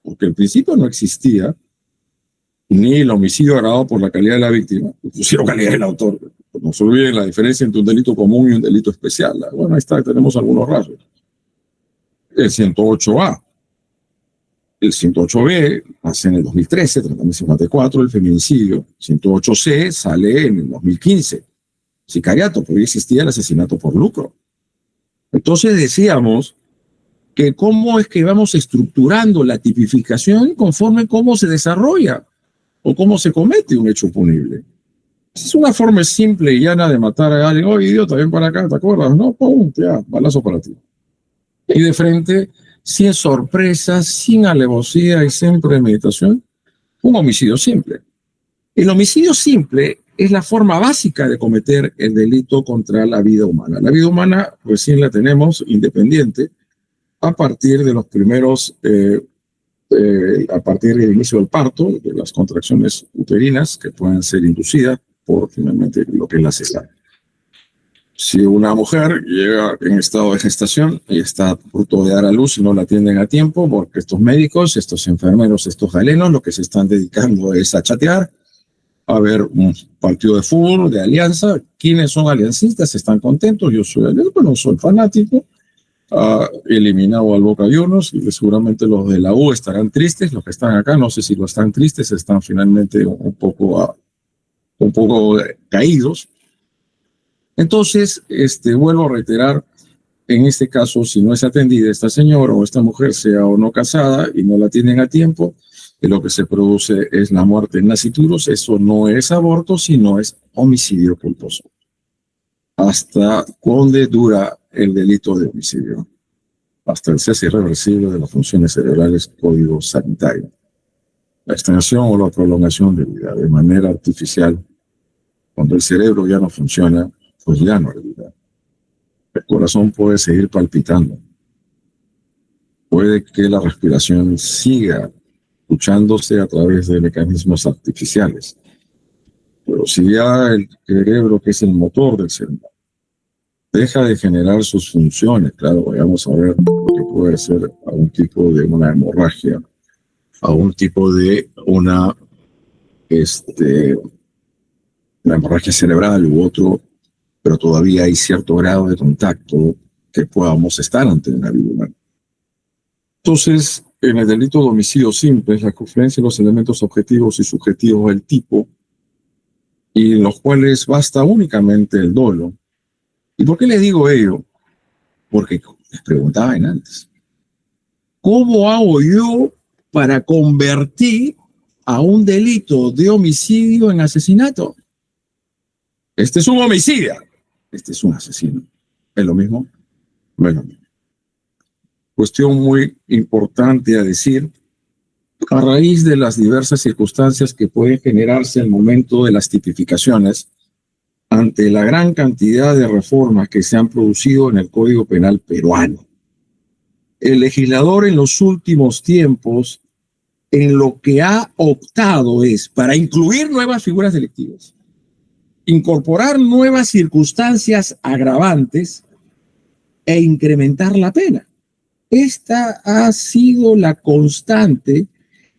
Porque al principio no existía ni el homicidio agravado por la calidad de la víctima, inclusive calidad del autor. No se olviden la diferencia entre un delito común y un delito especial. Bueno, ahí está, tenemos algunos rasgos. El 108A. El 108B nace en el 2013, tratamiento 54, el feminicidio. 108C sale en el 2015. Sicariato, porque existía el asesinato por lucro. Entonces decíamos que cómo es que vamos estructurando la tipificación conforme cómo se desarrolla o cómo se comete un hecho punible. Es una forma simple y llana de matar a alguien. Oye, idiota, ven para acá, ¿te acuerdas? No, pum, ya, balazo para ti. Y de frente, sin sorpresas, sin alevosía y sin premeditación, un homicidio simple. El homicidio simple es la forma básica de cometer el delito contra la vida humana. La vida humana recién la tenemos independiente a partir de los primeros, a partir del inicio del parto, de las contracciones uterinas que pueden ser inducidas por finalmente lo que es la cesárea. Si una mujer llega en estado de gestación y está a punto de dar a luz y no la atienden a tiempo, porque estos médicos, estos enfermeros, estos galenos, lo que se están dedicando es a chatear, a ver un partido de fútbol, de alianza. ¿Quiénes son aliancistas? ¿Están contentos? Yo soy alianza, no soy fanático. Eliminado al Boca Juniors, y seguramente los de la U estarán tristes, los que están acá, no sé si lo están tristes, están finalmente un poco caídos. Entonces, vuelvo a reiterar, en este caso, si no es atendida esta señora o esta mujer, sea o no casada, y no la tienen a tiempo, lo que se produce es la muerte en nasciturus. Eso no es aborto, sino es homicidio culposo. ¿Hasta dónde dura el delito de homicidio? Hasta el cese irreversible de las funciones cerebrales, código sanitario. La extensión o la prolongación de vida de manera artificial, cuando el cerebro ya no funciona, pues ya no hay vida. El corazón puede seguir palpitando. Puede que la respiración siga escuchándose a través de mecanismos artificiales. Pero si ya el cerebro, que es el motor del cerebro, deja de generar sus funciones, claro, vamos a ver lo que puede ser a un tipo de una hemorragia, a un tipo de una hemorragia cerebral u otro, pero todavía hay cierto grado de contacto que podamos estar ante una vida humana. Entonces, en el delito de homicidio simple, la confluencia de los elementos objetivos y subjetivos del tipo, y en los cuales basta únicamente el dolo. ¿Y por qué les digo ello? Porque les preguntaban antes, ¿cómo hago yo para convertir a un delito de homicidio en asesinato? Este es un homicida, este es un asesino. ¿Es lo mismo? Bueno, cuestión muy importante a decir, a raíz de las diversas circunstancias que pueden generarse al momento de las tipificaciones, ante la gran cantidad de reformas que se han producido en el Código Penal peruano. El legislador en los últimos tiempos en lo que ha optado es para incluir nuevas figuras delictivas, incorporar nuevas circunstancias agravantes e incrementar la pena. Esta ha sido la constante,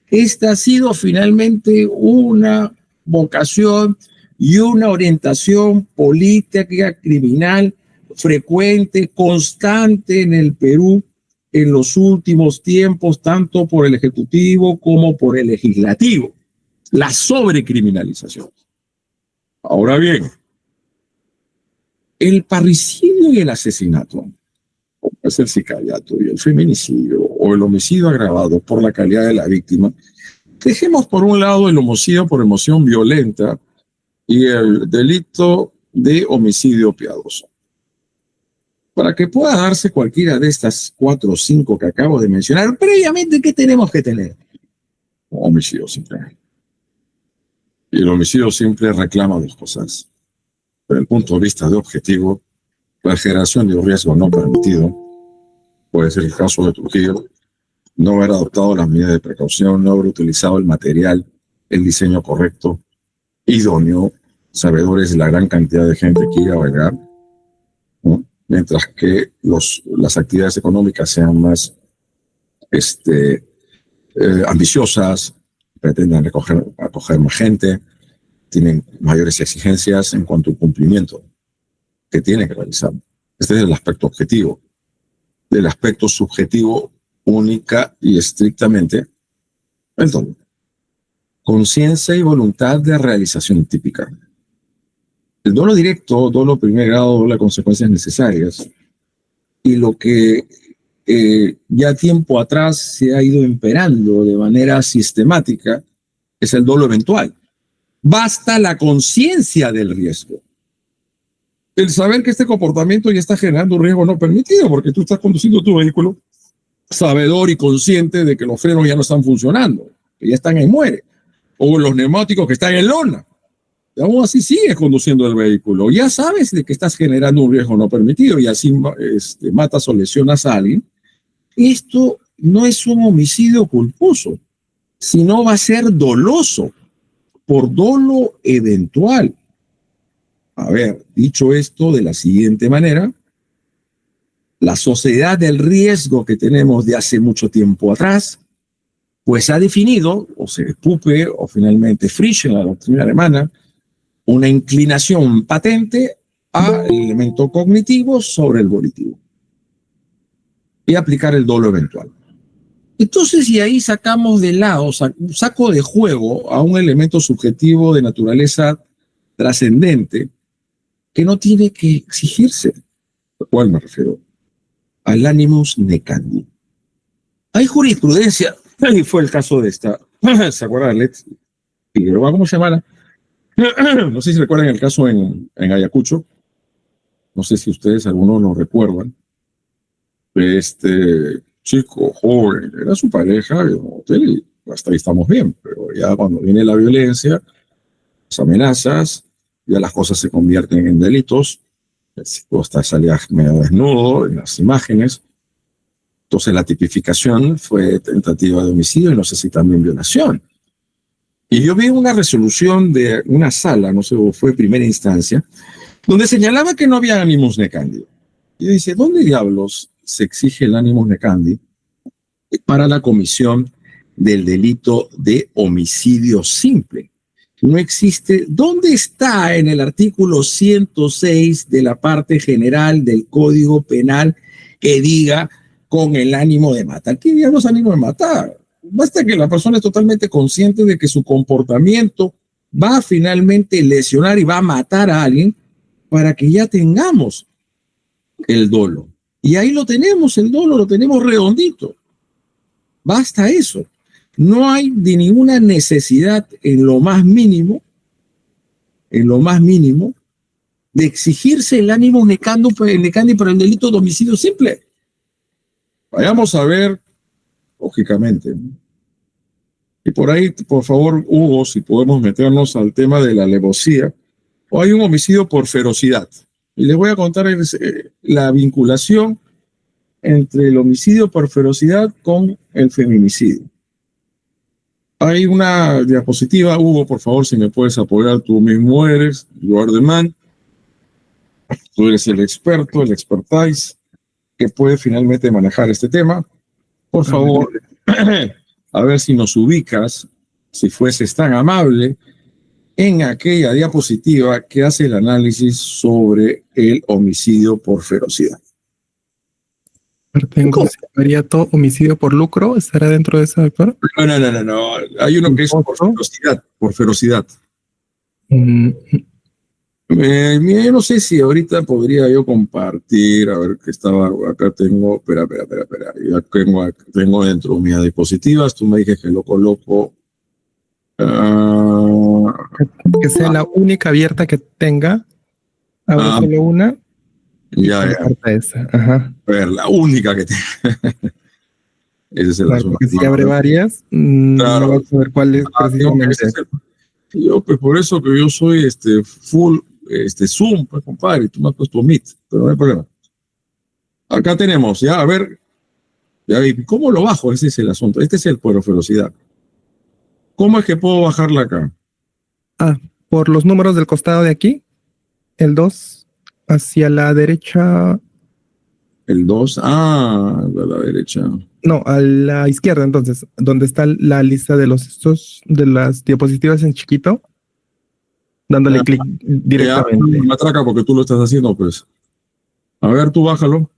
esta ha sido finalmente una vocación y una orientación política criminal frecuente, constante en el Perú en los últimos tiempos, tanto por el Ejecutivo como por el Legislativo, la sobrecriminalización. Ahora bien, el parricidio y el asesinato, como es el sicariato y el feminicidio o el homicidio agravado por la calidad de la víctima, dejemos por un lado el homicidio por emoción violenta y el delito de homicidio piadoso. Para que pueda darse cualquiera de estas 4 o 5 que acabo de mencionar, previamente, ¿qué tenemos que tener? Homicidio simple. Y el homicidio simple reclama 2 cosas. Desde el punto de vista de objetivo, la generación de un riesgo no permitido, puede ser el caso de Trujillo, no haber adoptado las medidas de precaución, no haber utilizado el material, el diseño correcto, idóneo, sabedores de la gran cantidad de gente que iba a bailar, ¿no? Mientras que las actividades económicas sean más ambiciosas, pretendan acoger más gente, tienen mayores exigencias en cuanto al cumplimiento que tienen que realizar. Este es el aspecto objetivo. Del aspecto subjetivo, única y estrictamente, el dolo. Conciencia y voluntad de realización típica. El dolo directo, dolo primer grado, dolo de consecuencias necesarias, y lo que ya tiempo atrás se ha ido imperando de manera sistemática es el dolo eventual. Basta la conciencia del riesgo. El saber que este comportamiento ya está generando un riesgo no permitido, porque tú estás conduciendo tu vehículo sabedor y consciente de que los frenos ya no están funcionando, que ya están en muere, o los neumáticos que están en lona. Y aún así sigues conduciendo el vehículo. Ya sabes de que estás generando un riesgo no permitido y así matas o lesionas a alguien. Esto no es un homicidio culposo, sino va a ser doloso, por dolo eventual. A ver, dicho esto de la siguiente manera, la sociedad del riesgo que tenemos de hace mucho tiempo atrás, pues ha definido, o se Puppe, o finalmente Frisch en la doctrina alemana, una inclinación patente al elemento cognitivo sobre el volitivo y aplicar el dolo eventual. Entonces, y ahí sacamos de lado, saco de juego a un elemento subjetivo de naturaleza trascendente que no tiene que exigirse. ¿A cuál me refiero? Al animus necandi. Hay jurisprudencia, y fue el caso de esta, ¿se acuerdan de Let's Figueroa? ¿Cómo se llama? No sé si recuerdan el caso en Ayacucho. No sé si ustedes, algunos lo recuerdan. Este chico joven, era su pareja en un hotel y hasta ahí estamos bien. Pero ya cuando viene la violencia, las amenazas, ya las cosas se convierten en delitos. El chico hasta salía medio desnudo en las imágenes. Entonces la tipificación fue tentativa de homicidio y no sé si también violación. Y yo vi una resolución de una sala, no sé, fue primera instancia, donde señalaba que no había animus necandi. Y dice, ¿dónde diablos se exige el animus necandi para la comisión del delito de homicidio simple? No existe. ¿Dónde está en el artículo 106 de la parte general del Código Penal que diga con el ánimo de matar? ¿Qué diablos ánimo de matar? Basta que la persona es totalmente consciente de que su comportamiento va a finalmente lesionar y va a matar a alguien para que ya tengamos el dolo. Y ahí lo tenemos, el dolo, lo tenemos redondito. Basta eso. No hay de ninguna necesidad en lo más mínimo, de exigirse el ánimo necandi para el delito de homicidio simple. Vayamos a ver, lógicamente, ¿no? Y por ahí, por favor, Hugo, si podemos meternos al tema de la alevosía, o hay un homicidio por ferocidad. Y les voy a contar la vinculación entre el homicidio por ferocidad con el feminicidio. Hay una diapositiva, Hugo, por favor, si me puedes apoyar, tú mismo eres, you are the man, tú eres el experto, el expertise, que puede finalmente manejar este tema. Por favor, a ver si nos ubicas, si fueses tan amable, en aquella diapositiva que hace el análisis sobre el homicidio por ferocidad. Tengo sicariato, homicidio por lucro. ¿Estará dentro de esa, doctor? No. Hay uno que es por ferocidad. Por ferocidad. Mira, yo no sé si ahorita podría yo compartir, a ver que estaba, acá tengo, espera, ya tengo dentro mis diapositivas, tú me dices que lo coloco. Que sea la única abierta que tenga, abro solo una. Ya. Esa. Ajá. A ver, la única que tenga. Ese es el claro, asunto. porque si abre varias, claro. no vas a saber cuál es precisamente. Yo, pues por eso que yo soy full Zoom, pues compadre, tú me has puesto Meet, pero no hay problema. Acá tenemos, ya, a ver, ya, ¿cómo lo bajo? Ese es el asunto, este es el por velocidad. ¿Cómo es que puedo bajarla acá? Por los números del costado de aquí, el 2 hacia la derecha. El 2, a la derecha. No, a la izquierda, entonces, donde está la lista de de las diapositivas en chiquito, dándole clic directamente. Me atraca porque tú lo estás haciendo, pues. A ver, tú bájalo.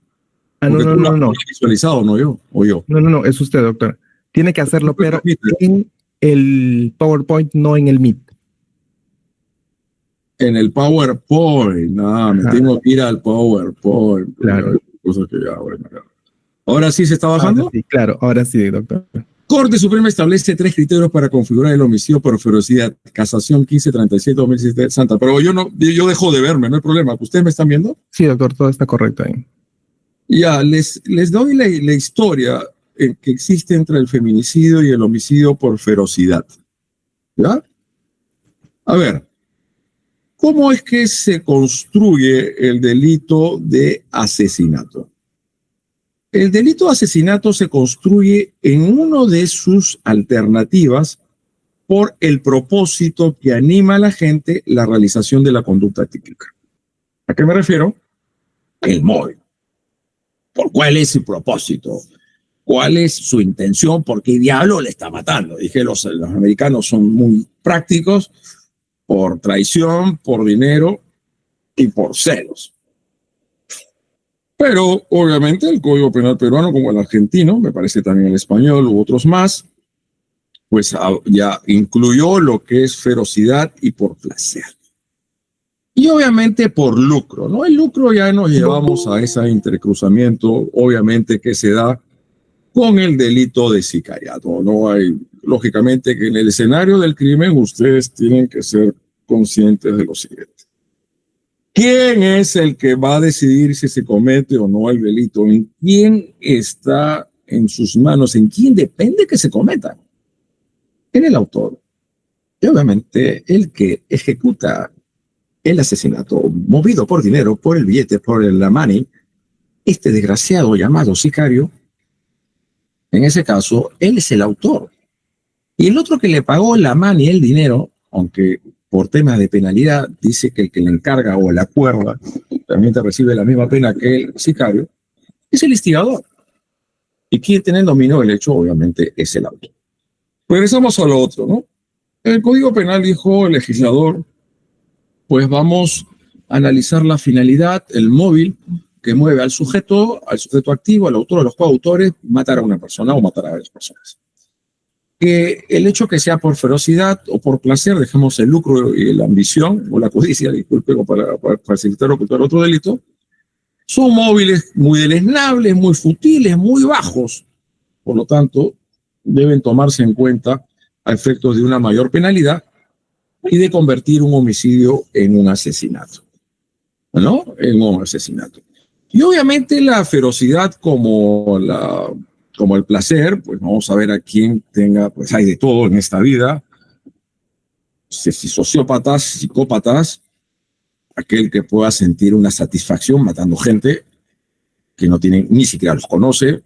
No. Visualizado, no yo, o yo. No, es usted, doctor. Tiene que hacerlo, pero en el PowerPoint, no en el Meet. En el PowerPoint, me tengo que ir al PowerPoint. Claro. Cosas que ya, bueno. ¿Ahora sí se está bajando? Ahora sí, doctor. Corte Suprema establece 3 criterios para configurar el homicidio por ferocidad. Casación 1537-2017, Santa. Pero yo dejo de verme, no hay problema. ¿Ustedes me están viendo? Sí, doctor, todo está correcto ahí. Ya, les doy la historia que existe entre el feminicidio y el homicidio por ferocidad. ¿Ya? A ver, ¿cómo es que se construye el delito de asesinato? El delito de asesinato se construye en una de sus alternativas por el propósito que anima a la gente la realización de la conducta típica. ¿A qué me refiero? El móvil. ¿Por cuál es su propósito? ¿Cuál es su intención? ¿Por qué diablo le está matando? Dije, los americanos son muy prácticos por traición, por dinero y por celos. Pero obviamente el Código Penal peruano, como el argentino, me parece también el español u otros más, pues ya incluyó lo que es ferocidad y por placer. Y obviamente por lucro, ¿no? El lucro ya nos llevamos a ese intercruzamiento, obviamente que se da con el delito de sicariato, ¿no? Lógicamente que en el escenario del crimen ustedes tienen que ser conscientes de lo siguiente. ¿Quién es el que va a decidir si se comete o no el delito? ¿En quién está en sus manos? ¿En quién depende que se cometa? En el autor. Y obviamente el que ejecuta el asesinato, movido por dinero, por el billete, por la money, este desgraciado llamado sicario, en ese caso, él es el autor. Y el otro que le pagó la money, el dinero, aunque por temas de penalidad, dice que el que le encarga o le acuerda también te recibe la misma pena que el sicario, es el instigador. Y quien tiene el dominio del hecho, obviamente, es el autor. Regresamos a lo otro, ¿no? El Código Penal dijo el legislador, pues vamos a analizar la finalidad, el móvil que mueve al sujeto activo, al autor, a los coautores, matar a una persona o matar a varias personas. Que el hecho que sea por ferocidad o por placer, dejemos el lucro y la ambición o la codicia, disculpen, para facilitar o ocultar otro delito, son móviles muy deleznables, muy futiles, muy bajos. Por lo tanto, deben tomarse en cuenta a efectos de una mayor penalidad y de convertir un homicidio en un asesinato, ¿no? En un asesinato. Y obviamente la ferocidad como el placer, pues vamos a ver a quién tenga, pues hay de todo en esta vida, si sociópatas, psicópatas, aquel que pueda sentir una satisfacción matando gente que no tiene, ni siquiera los conoce,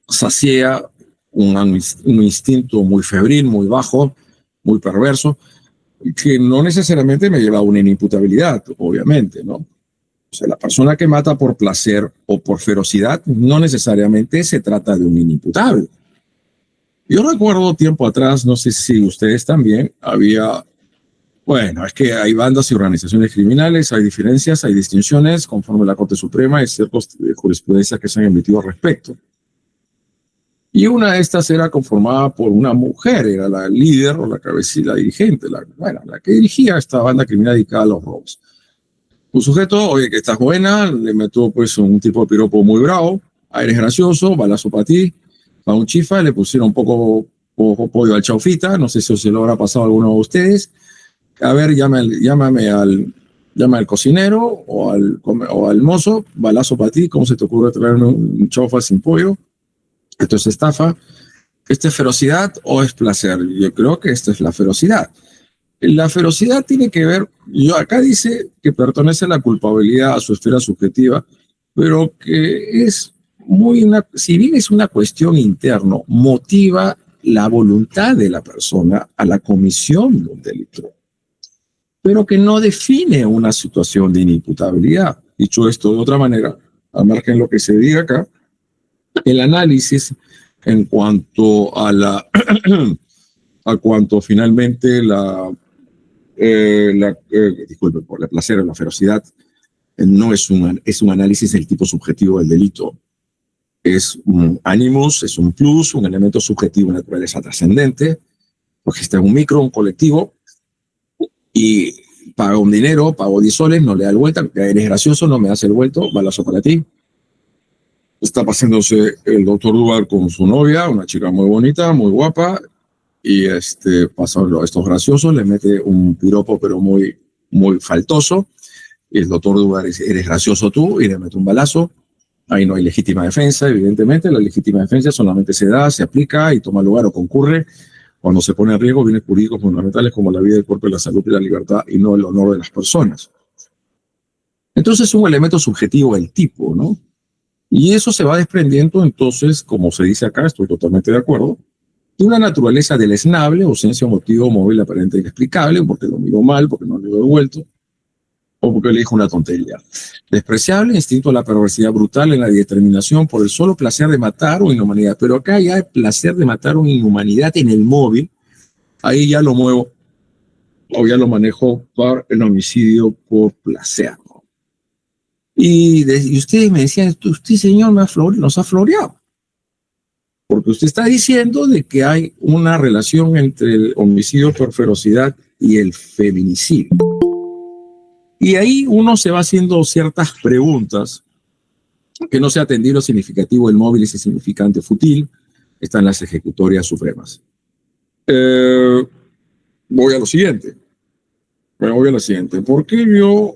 sacia un instinto muy febril, muy bajo, muy perverso, que no necesariamente me lleva a una inimputabilidad, obviamente, ¿no? O sea, la persona que mata por placer o por ferocidad no necesariamente se trata de un inimputable. Yo recuerdo tiempo atrás, no sé si ustedes también, había Bueno, es que hay bandas y organizaciones criminales, hay diferencias, hay distinciones conforme a la Corte Suprema y ciertas jurisprudencias que se han emitido al respecto. Y una de estas era conformada por una mujer, era la líder o la cabecilla, la dirigente, la que dirigía esta banda criminal dedicada a los robos. Un sujeto, oye, que estás buena, le metió pues un tipo de piropo muy bravo, eres gracioso, balazo para ti, para un chifa, le pusieron un poco pollo al chaufita, no sé si se lo habrá pasado a alguno de ustedes. A ver, llame al cocinero o al mozo, balazo para ti, ¿cómo se te ocurre traerme un chaufa sin pollo? Esto es estafa. ¿Esto es ferocidad o es placer? Yo creo que esto es la ferocidad. La ferocidad tiene que ver, acá dice que pertenece la culpabilidad a su esfera subjetiva, pero que si bien es una cuestión interna, motiva la voluntad de la persona a la comisión de un delito, pero que no define una situación de inimputabilidad. Dicho esto de otra manera, al margen de lo que se diga acá, el análisis en cuanto a finalmente disculpe, por el placer o la ferocidad, no es un análisis del tipo subjetivo del delito. Es un ánimos, es un plus, un elemento subjetivo de naturaleza trascendente, porque está en un micro, un colectivo, y paga un dinero, pago 10 soles, no le da el vuelta, eres gracioso, no me das el vuelto, balazo para ti. Está pasándose el doctor Duval con su novia, una chica muy bonita, muy guapa, y pasando estos graciosos, le mete un piropo pero muy, muy faltoso, y el doctor Duval dice, eres gracioso tú, y le mete un balazo. Ahí no hay legítima defensa, evidentemente, la legítima defensa solamente se da, se aplica y toma lugar o concurre cuando se pone en riesgo bienes jurídicos fundamentales como la vida, el cuerpo, la salud y la libertad, y no el honor de las personas. Entonces es un elemento subjetivo del tipo, ¿no? Y eso se va desprendiendo entonces, como se dice acá, estoy totalmente de acuerdo, de una naturaleza deleznable, ausencia o motivo móvil aparente inexplicable, porque lo miró mal, porque no le dio devuelto, o porque le dijo una tontería. Despreciable, instinto a la perversidad brutal en la determinación por el solo placer de matar o inhumanidad. Pero acá ya el placer de matar o inhumanidad en el móvil, ahí ya lo muevo, o ya lo manejo para el homicidio por placer. Y ustedes me decían, usted señor nos ha floreado. Porque usted está diciendo de que hay una relación entre el homicidio por ferocidad y el feminicidio. Y ahí uno se va haciendo ciertas preguntas que no sea atendido significativo el móvil y ese significante fútil, están las ejecutorias supremas. Voy a lo siguiente. ¿Por qué yo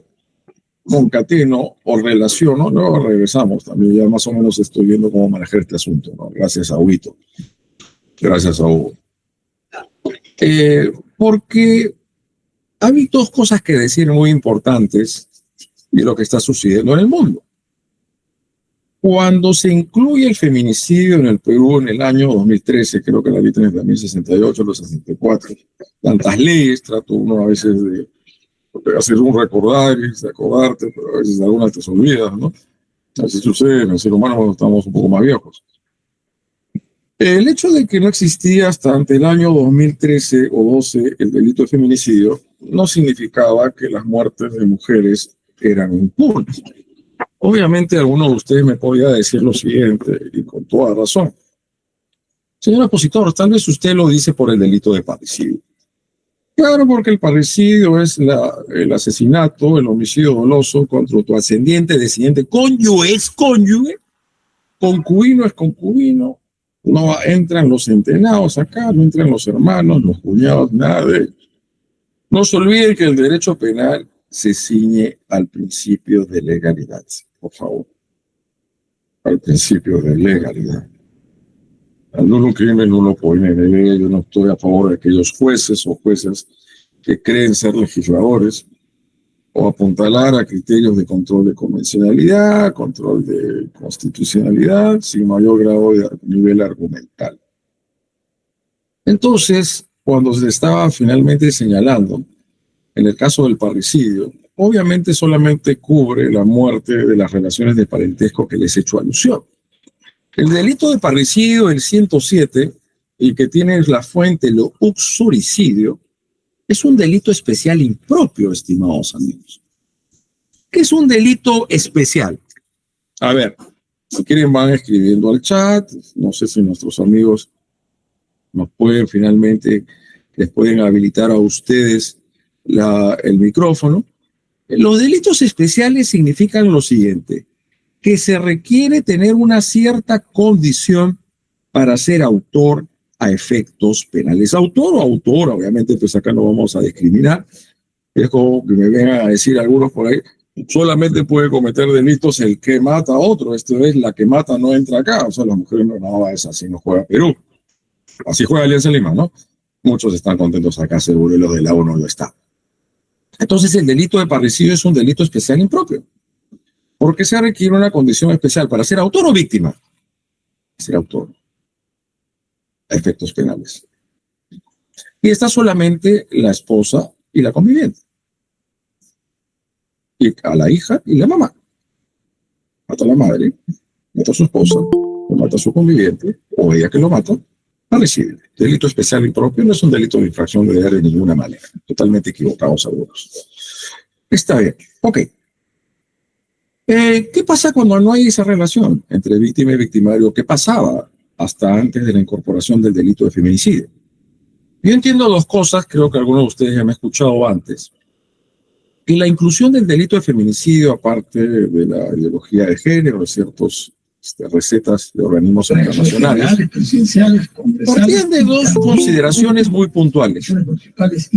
concateno o relaciono? Luego regresamos también, ya más o menos estoy viendo cómo manejar este asunto, ¿no? Gracias a Huguito. Gracias a Hugo. Porque hay dos cosas que decir muy importantes de lo que está sucediendo en el mundo. Cuando se incluye el feminicidio en el Perú en el año 2013, creo que la ley tiene también 68, los 64, tantas leyes, trato uno a veces de hacer un recordar y de acordarte, pero a veces algunas te olvidas, ¿no? Así sucede en el ser humano cuando estamos un poco más viejos. El hecho de que no existía hasta ante el año 2013 o 12 el delito de feminicidio no significaba que las muertes de mujeres eran impunes. Obviamente alguno de ustedes me podría decir lo siguiente, y con toda razón. Señor opositor, tal vez usted lo dice por el delito de parricidio. Claro, porque el parricidio es el asesinato, el homicidio doloso contra tu ascendiente, descendiente, cónyuge es cónyuge, concubino es concubino. No entran los centenados acá, no entran los hermanos, los cuñados, nada de ello. No se olviden que el derecho penal se ciñe al principio de legalidad, por favor. Al principio de legalidad. Al nulo crimen, nulo poine. Yo no estoy a favor de aquellos jueces o juezas que creen ser legisladores o apuntalar a criterios de control de convencionalidad, control de constitucionalidad, sin mayor grado de nivel argumental. Entonces, cuando se estaba finalmente señalando, en el caso del parricidio, obviamente solamente cubre la muerte de las relaciones de parentesco que les he hecho alusión. El delito de parricidio, el 107, y que tiene la fuente, lo uxoricidio, es un delito especial impropio, estimados amigos. ¿Qué es un delito especial? A ver, si quieren van escribiendo al chat. No sé si nuestros amigos nos pueden finalmente, les pueden habilitar a ustedes el micrófono. Los delitos especiales significan lo siguiente, que se requiere tener una cierta condición para ser autor a efectos penales. Autor o autora, obviamente, pues acá no vamos a discriminar. Es como que me vengan a decir algunos por ahí, solamente puede cometer delitos el que mata a otro. Esto es, la que mata no entra acá. O sea, las mujeres no, es así, no juega Perú. Así juega Alianza Lima, ¿no? Muchos están contentos acá, seguro, y los de la ONU no lo están. Entonces, el delito de parricidio es un delito especial impropio. Porque se requiere una condición especial para ser autor o víctima. Ser autor. A efectos penales. Y está solamente la esposa y la conviviente. Y a la hija y la mamá. Mata a la madre, mata a su esposa, o mata a su conviviente, o ella que lo mata, parricidio. Delito especial impropio no es un delito de infracción de ninguna manera. Totalmente equivocados algunos. Está bien. Ok. ¿Qué pasa cuando no hay esa relación entre víctima y victimario? ¿Qué pasaba hasta antes de la incorporación del delito de feminicidio? Yo entiendo dos cosas, creo que algunos de ustedes ya me han escuchado antes. Y la inclusión del delito de feminicidio, aparte de la ideología de género, de ciertas recetas de organismos internacionales, partían de dos consideraciones muy puntuales.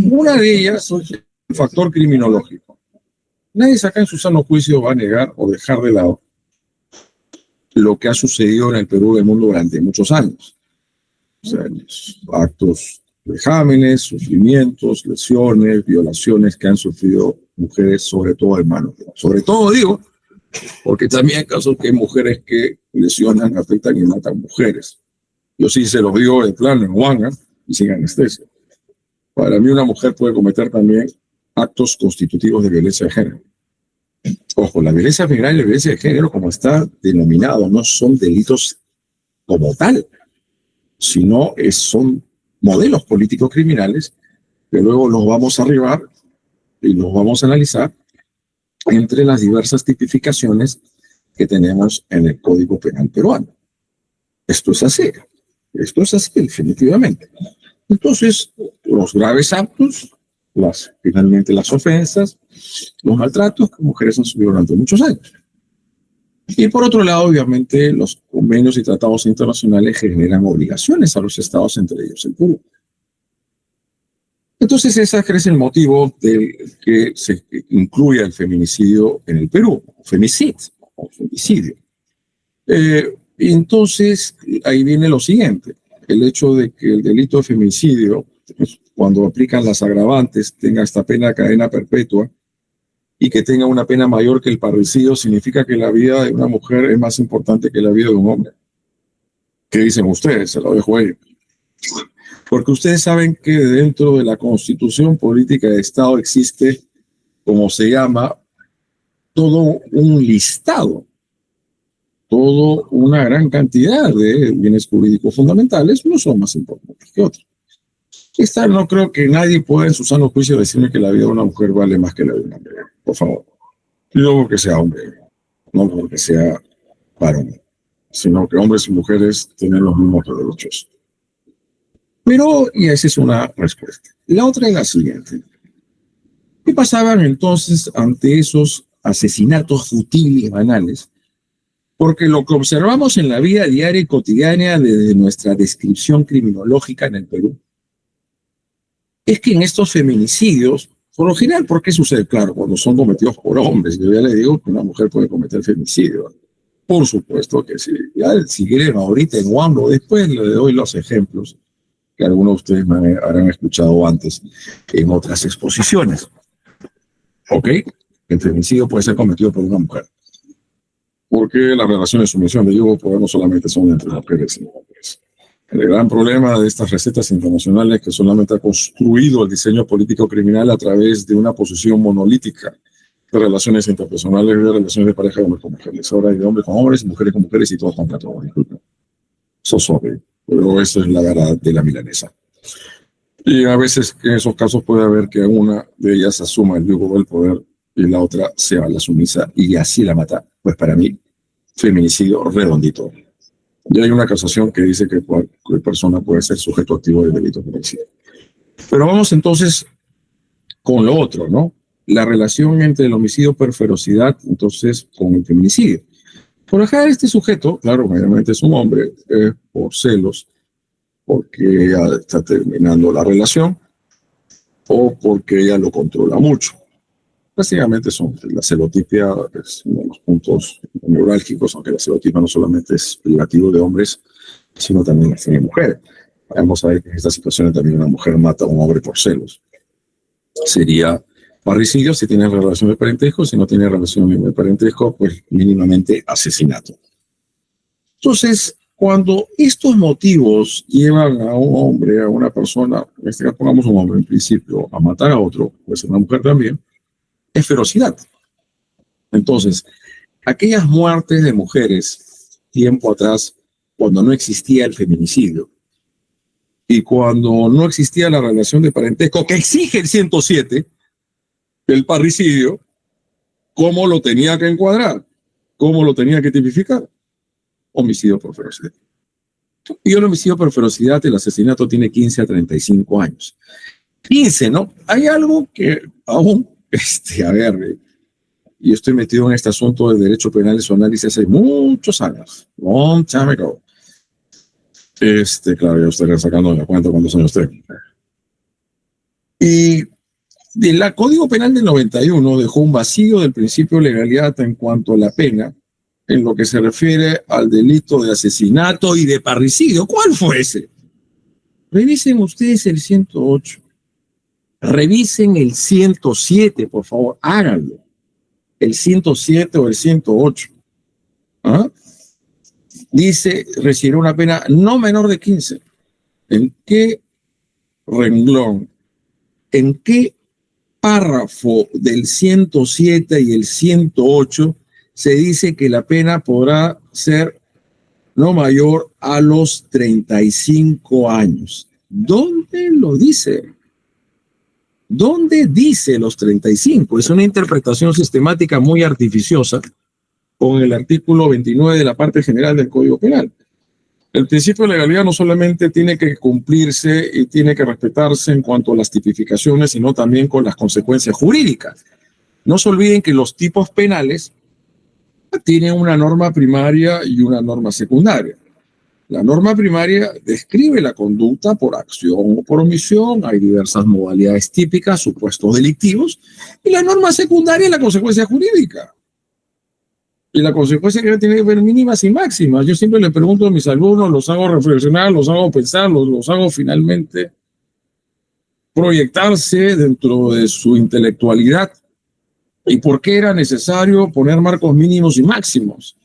Una de ellas es el factor criminológico. Nadie acá en su sano juicio va a negar o dejar de lado lo que ha sucedido en el Perú del mundo durante muchos años. O sea, los actos de vejámenes, sufrimientos, lesiones, violaciones que han sufrido mujeres, sobre todo hermanos. Sobre todo digo, porque también hay casos que hay mujeres que lesionan, afectan y matan mujeres. Yo sí se los digo de plano en Huanga y sin anestesia. Para mí una mujer puede cometer también actos constitutivos de violencia de género. Ojo, la violencia federal y la violencia de género, como está denominado, no son delitos como tal, sino son modelos políticos criminales que luego los vamos a arribar y los vamos a analizar entre las diversas tipificaciones que tenemos en el Código Penal peruano. Esto es así definitivamente. Entonces, los graves actos, finalmente las ofensas, los maltratos que mujeres han sufrido durante muchos años. Y por otro lado, obviamente, los convenios y tratados internacionales generan obligaciones a los estados, entre ellos el Perú. Entonces, ese es el motivo de que se incluya el feminicidio en el Perú, femicidio. Y entonces, ahí viene lo siguiente, el hecho de que el delito de feminicidio, cuando aplican las agravantes, tenga esta pena de cadena perpetua y que tenga una pena mayor que el parricidio, significa que la vida de una mujer es más importante que la vida de un hombre. ¿Qué dicen ustedes? Se lo dejo ahí. Porque ustedes saben que dentro de la Constitución Política de Estado existe, como se llama, todo un listado, toda una gran cantidad de bienes jurídicos fundamentales, unos son más importantes que otros. No creo que nadie pueda en su sano juicio decirme que la vida de una mujer vale más que la de un hombre, por favor. No porque sea hombre, no porque sea varón, sino que hombres y mujeres tienen los mismos derechos. Pero, y esa es una respuesta. La otra es la siguiente. ¿Qué pasaban entonces ante esos asesinatos futiles banales? Porque lo que observamos en la vida diaria y cotidiana desde nuestra descripción criminológica en el Perú es que en estos feminicidios, por lo general, ¿por qué sucede? Claro, cuando son cometidos por hombres. Yo ya le digo que una mujer puede cometer femicidio. Por supuesto que sí. Ya, si quieren, ahorita en Huambo, después le doy los ejemplos que algunos de ustedes me habrán escuchado antes en otras exposiciones. ¿Ok? El femicidio puede ser cometido por una mujer. Porque las relaciones de sumisión de yugo no solamente son entre mujeres y hombres. El gran problema de estas recetas internacionales es que solamente ha construido el diseño político criminal a través de una posición monolítica de relaciones interpersonales, de relaciones de pareja de hombres con mujeres. Ahora hay de hombres con hombres, mujeres con mujeres y todos contra todos. Eso es horrible, pero eso es la verdad de la milanesa. Y a veces en esos casos puede haber que una de ellas asuma el yugo del poder y la otra sea la sumisa y así la mata. Pues para mí, feminicidio redondito. Y hay una acusación que dice que cualquier persona puede ser sujeto activo del delito de feminicidio. Pero vamos entonces con lo otro, ¿no? La relación entre el homicidio por ferocidad, entonces, con el feminicidio. Por acá este sujeto, claro, obviamente es un hombre, por celos, porque ya está terminando la relación o porque ella lo controla mucho. Básicamente son la celotipia, es uno de los puntos neurálgicos, aunque la celotipia no solamente es privativo de hombres, sino también de mujeres. Vamos a ver que en estas situaciones también una mujer mata a un hombre por celos. Sería parricidio si tiene relación de parentesco, si no tiene relación de parentesco, pues mínimamente asesinato. Entonces, cuando estos motivos llevan a un hombre, a una persona, en este caso pongamos un hombre en principio, a matar a otro, puede ser una mujer también, es ferocidad. Entonces, aquellas muertes de mujeres tiempo atrás, cuando no existía el feminicidio y cuando no existía la relación de parentesco que exige el 107, el parricidio, ¿cómo lo tenía que encuadrar? ¿Cómo lo tenía que tipificar? Homicidio por ferocidad. Y el homicidio por ferocidad, el asesinato tiene 15 a 35 años. 15, ¿no? Hay algo que aún, a ver, yo estoy metido en este asunto del derecho penal y su análisis hace muchos años. Long time ago. Claro, ya usted sacando la cuenta cuántos años tengo. Y el Código Penal del 91 dejó un vacío del principio de legalidad en cuanto a la pena en lo que se refiere al delito de asesinato y de parricidio. ¿Cuál fue ese? Revisen ustedes el 108. Revisen el 107, por favor, háganlo. El 107 o el 108. ¿Ah? Dice, recibirá una pena no menor de 15. ¿En qué renglón? ¿En qué párrafo del 107 y el 108 se dice que la pena podrá ser no mayor a los 35 años? ¿Dónde lo dice? ¿Dónde dice los 35? Es una interpretación sistemática muy artificiosa con el artículo 29 de la parte general del Código Penal. El principio de legalidad no solamente tiene que cumplirse y tiene que respetarse en cuanto a las tipificaciones, sino también con las consecuencias jurídicas. No se olviden que los tipos penales tienen una norma primaria y una norma secundaria. La norma primaria describe la conducta por acción o por omisión, hay diversas modalidades típicas, supuestos delictivos, y la norma secundaria es la consecuencia jurídica. Y la consecuencia que tiene que ver mínimas y máximas. Yo siempre le pregunto a mis alumnos, los hago reflexionar, los hago pensar, los hago finalmente proyectarse dentro de su intelectualidad. ¿Y por qué era necesario poner marcos mínimos y máximos?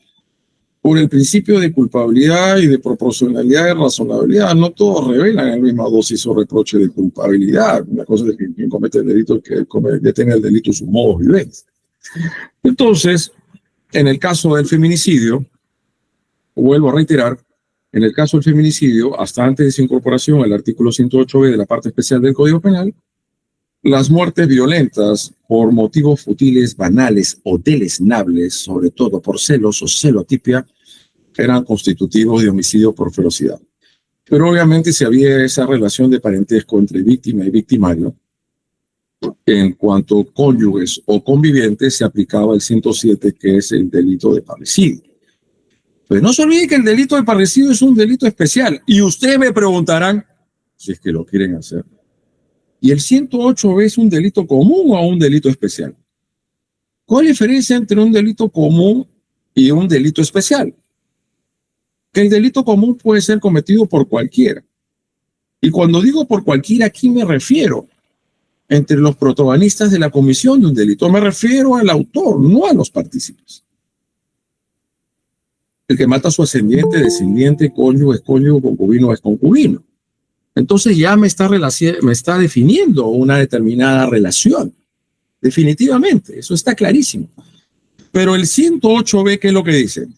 Por el principio de culpabilidad y de proporcionalidad y razonabilidad. No todos revelan la misma dosis o reproche de culpabilidad. Una cosa es que quien comete el delito, que detenga el delito en sus modos viventes. Entonces, en el caso del feminicidio, vuelvo a reiterar, en el caso del feminicidio, hasta antes de su incorporación al artículo 108b de la parte especial del Código Penal, las muertes violentas por motivos futiles, banales o deleznables, sobre todo por celos o celotipia, eran constitutivos de homicidio por ferocidad. Pero obviamente si había esa relación de parentesco entre víctima y victimario, en cuanto cónyuges o convivientes, se aplicaba el 107, que es el delito de parricidio. Pues no se olvide que el delito de parricidio es un delito especial. Y ustedes me preguntarán, si es que lo quieren hacer, ¿y el 108 es un delito común o un delito especial? ¿Cuál es la diferencia entre un delito común y un delito especial? Que el delito común puede ser cometido por cualquiera. Y cuando digo por cualquiera, ¿a quién me refiero? Entre los protagonistas de la comisión de un delito. Me refiero al autor, no a los partícipes. El que mata a su ascendiente, descendiente, cónyuge, concubino, es concubino. Entonces ya me está definiendo una determinada relación. Definitivamente, eso está clarísimo. Pero el 108b, ¿qué es lo que dice?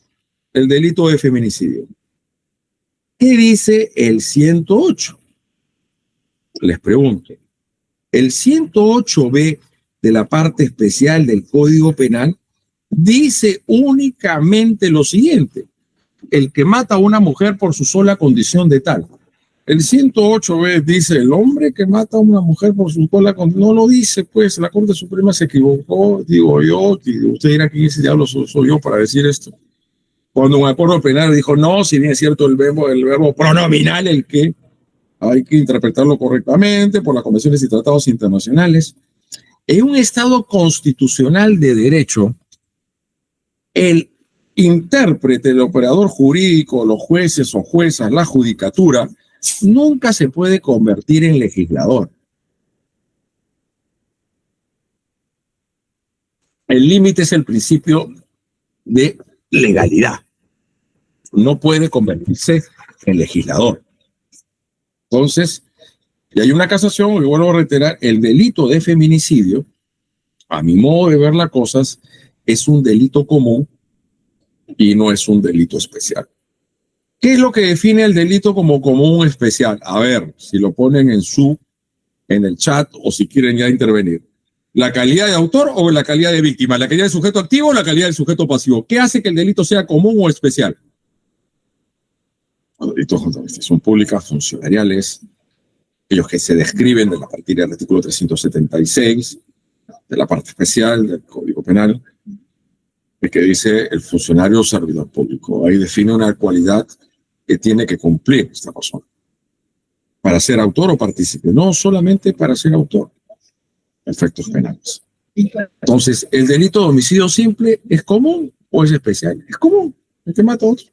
El delito de feminicidio. ¿Qué dice el 108? les pregunto, el 108B de la parte especial del Código Penal dice únicamente lo siguiente: el que mata a una mujer por su sola condición de tal. El 108B dice el hombre que mata a una mujer por su sola condición. No lo dice, pues la Corte Suprema se equivocó, digo yo, y usted dirá quién ese diablo soy yo para decir esto. Cuando un acuerdo penal dijo, no, si bien es cierto el verbo pronominal, el que hay que interpretarlo correctamente por las convenciones y tratados internacionales. En un Estado constitucional de derecho, el intérprete, el operador jurídico, los jueces o juezas, la judicatura, nunca se puede convertir en legislador. El límite es el principio de legalidad. No puede convertirse en legislador. Entonces, y hay una casación, y vuelvo a reiterar, el delito de feminicidio, a mi modo de ver las cosas, es un delito común y no es un delito especial. ¿Qué es lo que define el delito como común especial? A ver, si lo ponen en el chat o si quieren ya intervenir. ¿La calidad de autor o la calidad de víctima? ¿La calidad del sujeto activo o la calidad del sujeto pasivo? ¿Qué hace que el delito sea común o especial? Los delitos contra la administración pública, funcionariales, aquellos que se describen a partir del artículo 376, de la parte especial del Código Penal, que dice el funcionario o servidor público. Ahí define una cualidad que tiene que cumplir esta persona para ser autor o partícipe, no solamente para ser autor, efectos penales. Entonces, ¿el delito de homicidio simple es común o es especial? Es común, el que mata a otro.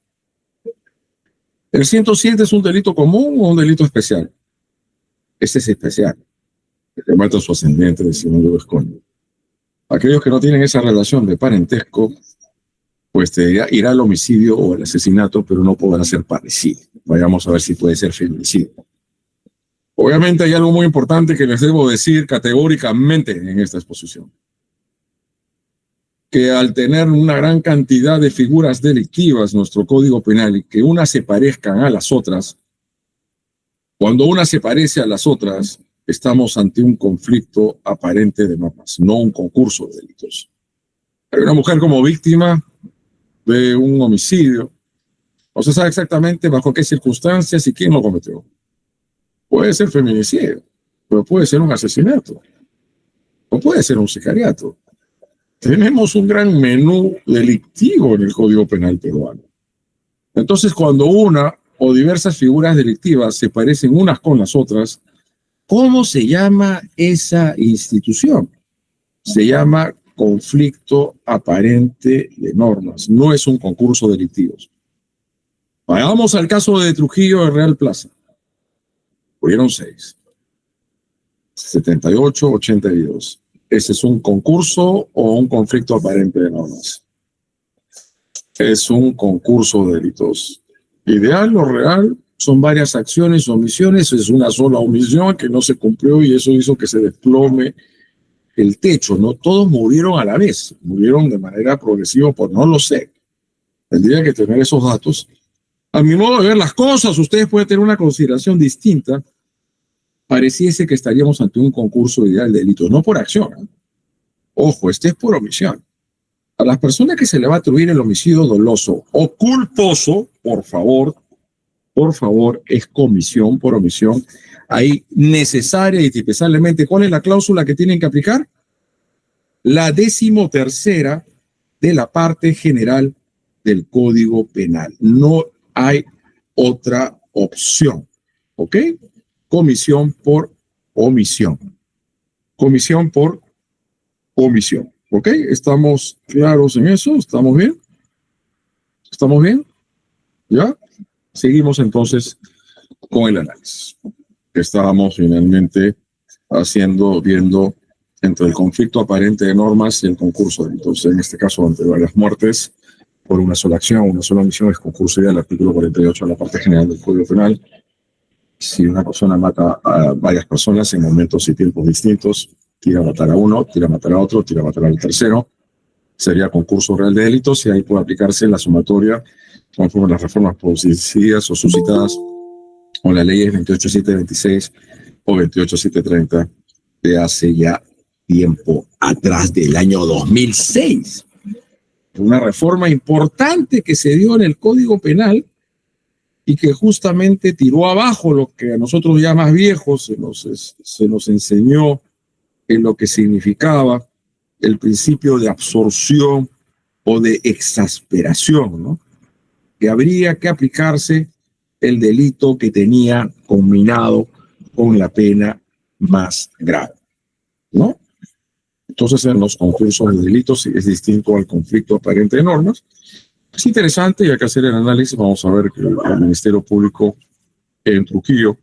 ¿El 107 es un delito común o un delito especial? Este es especial, el que mata a su ascendiente, de si no lo esconde. Aquellos que no tienen esa relación de parentesco, pues irá al homicidio o al asesinato, pero no podrá ser parricidio. Vayamos a ver si puede ser feminicidio. Obviamente hay algo muy importante que les debo decir categóricamente en esta exposición. Que al tener una gran cantidad de figuras delictivas en nuestro Código Penal y que unas se parezcan a las otras, cuando una se parece a las otras, estamos ante un conflicto aparente de normas, no un concurso de delitos. Hay una mujer como víctima de un homicidio. No se sabe exactamente bajo qué circunstancias y quién lo cometió. Puede ser feminicidio, pero puede ser un asesinato, o puede ser un sicariato. Tenemos un gran menú delictivo en el Código Penal peruano. Entonces, cuando una o diversas figuras delictivas se parecen unas con las otras, ¿cómo se llama esa institución? Se llama conflicto aparente de normas. No es un concurso delictivo. Vayamos al caso de Trujillo de Real Plaza. Hubieron 6. 78, 82. ¿Ese es un concurso o un conflicto aparente de normas? Es un concurso de delitos. Ideal o real son varias acciones o omisiones. Es una sola omisión que no se cumplió y eso hizo que se desplome el techo. No todos murieron a la vez. Murieron de manera progresiva, pues no lo sé. Tendría que tener esos datos. A mi modo de ver las cosas, ustedes pueden tener una consideración distinta. Pareciese que estaríamos ante un concurso ideal de delitos, no por acción. ¿Eh? Ojo, este es por omisión. A las personas que se le va a atribuir el homicidio doloso o culposo, por favor, es comisión por omisión. Ahí necesaria y tipisalmente, ¿cuál es la cláusula que tienen que aplicar? La 13ª de la parte general del Código Penal. No hay otra opción. ¿Ok? Comisión por omisión. Comisión por omisión. ¿Ok? ¿Estamos claros en eso? ¿Estamos bien? ¿Estamos bien? ¿Ya? Seguimos entonces con el análisis que estábamos finalmente viendo entre el conflicto aparente de normas y el concurso de delitos. En este caso, ante varias muertes por una sola acción, una sola omisión, es concurso del artículo 48 de la parte general del Código Penal. Si una persona mata a varias personas en momentos y tiempos distintos, tira a matar a uno, tira a matar a otro, tira a matar al tercero, sería concurso real de delitos y ahí puede aplicarse la sumatoria conforme las reformas producidas o suscitadas con las leyes 28, 7, 26 o 28730 de hace ya tiempo atrás, del año 2006. Una reforma importante que se dio en el Código Penal y que justamente tiró abajo lo que a nosotros ya más viejos se nos enseñó en lo que significaba el principio de absorción o de exasperación, ¿no? Que habría que aplicarse el delito que tenía combinado con la pena más grave, ¿no? Entonces, en los concursos de delitos es distinto al conflicto aparente de normas. Es interesante y hay que hacer el análisis. Vamos a ver que el Ministerio Público en Trujillo,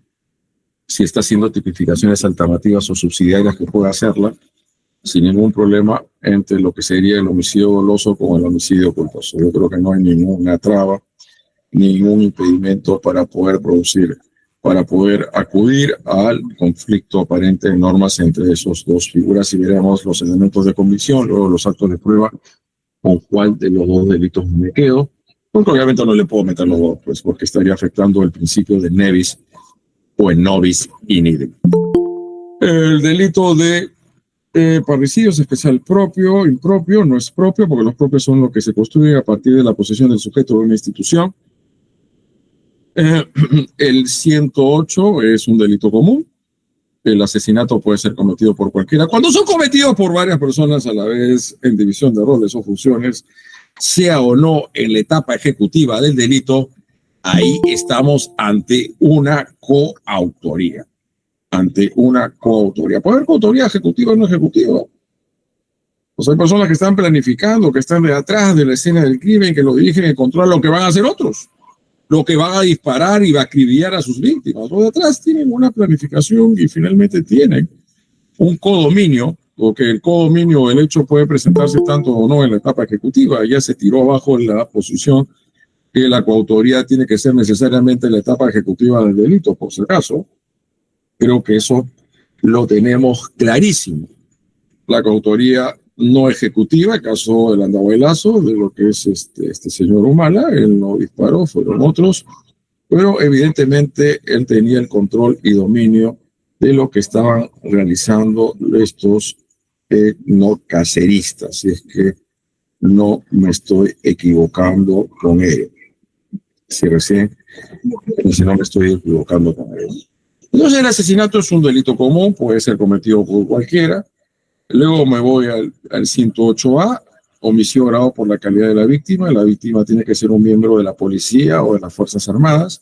si está haciendo tipificaciones alternativas o subsidiarias, que pueda hacerla sin ningún problema entre lo que sería el homicidio doloso con el homicidio culposo. Yo creo que no hay ninguna traba, ningún impedimento para poder acudir al conflicto aparente de normas entre esos dos figuras y veremos los elementos de convicción, luego los actos de prueba, con cuál de los dos delitos me quedo, porque obviamente no le puedo meter los dos, pues porque estaría afectando el principio de Nevis o en nobis in idem. El delito de parricidio es especial propio, impropio, no es propio, porque los propios son los que se construyen a partir de la posesión del sujeto de una institución. El 108 es un delito común. El asesinato puede ser cometido por cualquiera. Cuando son cometidos por varias personas a la vez en división de roles o funciones, sea o no en la etapa ejecutiva del delito, ahí estamos ante una coautoría. Puede haber coautoría ejecutiva o no ejecutiva. Pues hay personas que están planificando, que están detrás de la escena del crimen, que lo dirigen y controlan lo que van a hacer otros, lo que van a disparar y va a acribillar a sus víctimas. Los de atrás tienen una planificación y finalmente tienen un codominio, porque el codominio, el hecho puede presentarse tanto o no en la etapa ejecutiva. Ya se tiró abajo la posición que la coautoría tiene que ser necesariamente en la etapa ejecutiva del delito, por si acaso. Creo que eso lo tenemos clarísimo. La coautoría no ejecutiva, el caso del andahuaylazo, de lo que es este señor Humala, él no disparó, fueron otros, pero evidentemente él tenía el control y dominio de lo que estaban realizando estos no caceristas, si es que no me estoy equivocando con ello. Si no me estoy equivocando con ello. Entonces el asesinato es un delito común, puede ser cometido por cualquiera. Luego me voy al 108A, homicidio grave por la calidad de la víctima. La víctima tiene que ser un miembro de la policía o de las Fuerzas Armadas.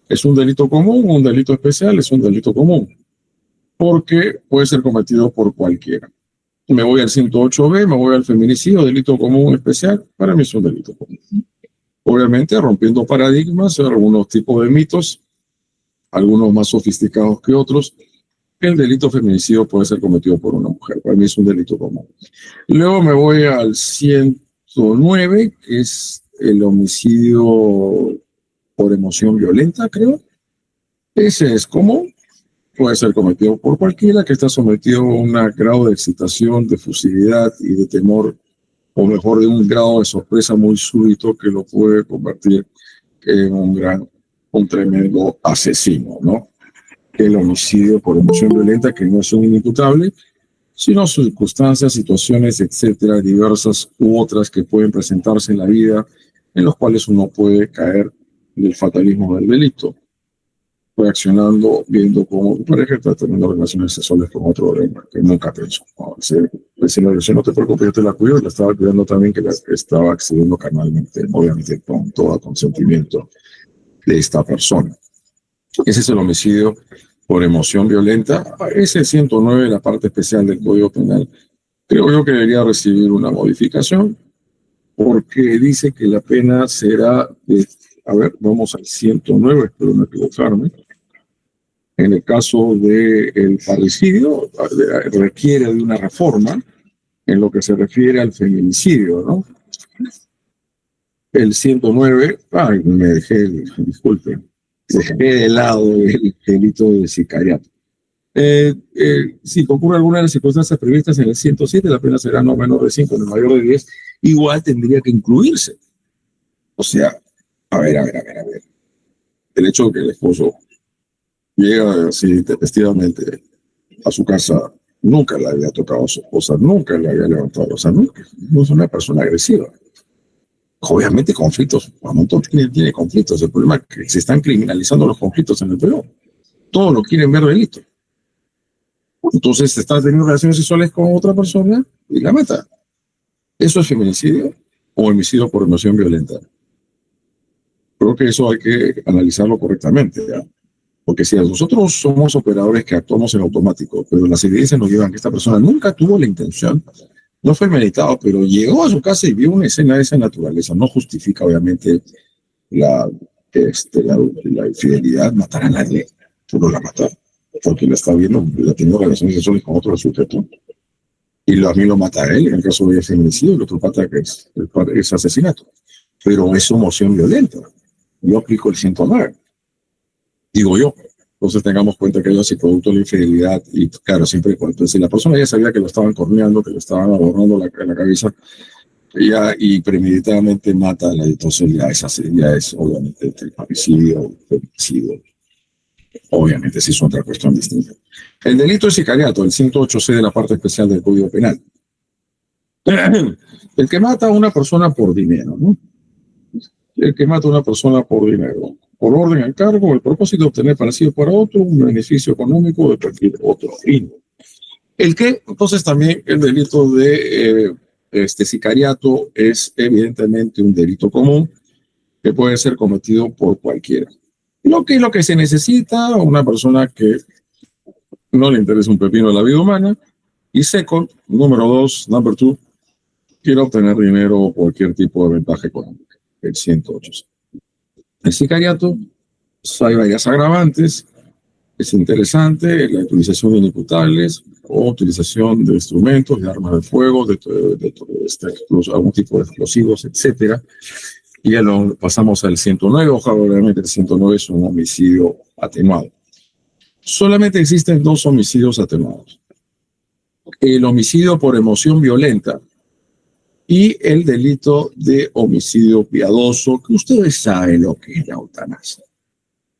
¿Es un delito común o un delito especial? Es un delito común, porque puede ser cometido por cualquiera. Me voy al 108B, me voy al feminicidio, delito común especial. Para mí es un delito común. Obviamente rompiendo paradigmas, algunos tipos de mitos, algunos más sofisticados que otros. El delito feminicidio puede ser cometido por una mujer. Para mí es un delito común. Luego me voy al 109, que es el homicidio por emoción violenta, creo. Ese es común. Puede ser cometido por cualquiera que está sometido a un grado de excitación, de fusividad y de temor, o mejor, de un grado de sorpresa muy súbito que lo puede convertir en un tremendo asesino, ¿no? El homicidio por emoción violenta, que no es un inimputable, sino circunstancias, situaciones, etcétera, diversas u otras que pueden presentarse en la vida, en los cuales uno puede caer en el fatalismo del delito, reaccionando, viendo cómo tu pareja está teniendo relaciones sexuales con otro hombre que nunca pensó. No te preocupes, yo te la cuido, y la estaba cuidando también, que la estaba accediendo carnalmente, obviamente con todo consentimiento de esta persona. Ese es el homicidio por emoción violenta. Ese 109, la parte especial del Código Penal, creo yo que debería recibir una modificación, porque dice que la pena será vamos al 109, espero no equivocarme. En el caso del parricidio, requiere de una reforma en lo que se refiere al feminicidio, ¿no? El 109, disculpen, dejé de lado el delito de sicariato. Si concurre alguna de las circunstancias previstas en el 107, la pena será no menor de 5, no mayor de 10, igual tendría que incluirse. O sea, a ver. El hecho de que el esposo llega así tempestivamente a su casa, nunca le había tocado a su esposa, nunca le había levantado, o sea, nunca, no es una persona agresiva. Obviamente conflictos, un montón tiene conflictos, el problema es que se están criminalizando los conflictos en el Perú, todos lo quieren ver delito. Entonces está teniendo relaciones sexuales con otra persona y la mata. ¿Eso es feminicidio o homicidio por emoción violenta? Creo que eso hay que analizarlo correctamente, ¿ya? Porque si nosotros somos operadores que actuamos en automático, pero las evidencias nos llevan que esta persona nunca tuvo la intención, no fue meditado, pero llegó a su casa y vio una escena de esa naturaleza, no justifica obviamente la, la infidelidad, matar a nadie, solo la matar, porque la está viendo, la teniendo relaciones sexuales con otro sujeto, y a mí lo mata a él, en el caso de feminicidio, el otro pata que es asesinato, pero es emoción violenta. Yo aplico el 109, digo yo. Entonces tengamos cuenta que ellos, si producto de la infidelidad, y claro, siempre cuando si la persona ya sabía que lo estaban corneando, que le estaban adornando la cabeza, ya, y premeditadamente mata, entonces ya es obviamente homicidio, femicidio. Obviamente, sí es otra cuestión distinta. El delito de sicariato, el 108C de la parte especial del Código Penal. El que mata a una persona por dinero, ¿no? El que mata a una persona por dinero, por orden al cargo, el propósito de obtener para sí o para otro un beneficio económico de cualquier otro fin. El que, entonces, también el delito de sicariato es evidentemente un delito común que puede ser cometido por cualquiera. Lo que se necesita, una persona que no le interesa un pepino de la vida humana, y second, número dos, number two, quiere obtener dinero o cualquier tipo de ventaja económica, el 108. El sicariato, pues hay varias agravantes, es interesante, la utilización de inimputables o utilización de instrumentos, de armas de fuego, algún tipo de explosivos, etcétera. Y ya lo pasamos al 109, ojalá obviamente el 109 es un homicidio atenuado. Solamente existen dos homicidios atenuados. El homicidio por emoción violenta y el delito de homicidio piadoso, que ustedes saben lo que es la eutanasia.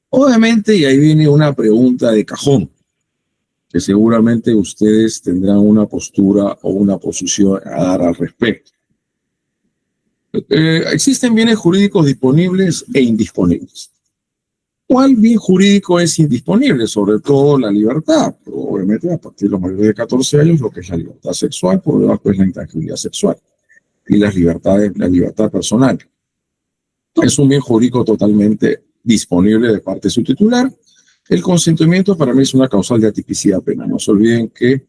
Obviamente, y ahí viene una pregunta de cajón, que seguramente ustedes tendrán una postura o una posición a dar al respecto. Existen bienes jurídicos disponibles e indisponibles. ¿Cuál bien jurídico es indisponible? Sobre todo la libertad. Obviamente, a partir de los mayores de 14 años, lo que es la libertad sexual, por debajo es la intangibilidad sexual y las libertades, la libertad personal. Es un bien jurídico totalmente disponible de parte de su titular. El consentimiento para mí es una causal de atipicidad penal. No se olviden que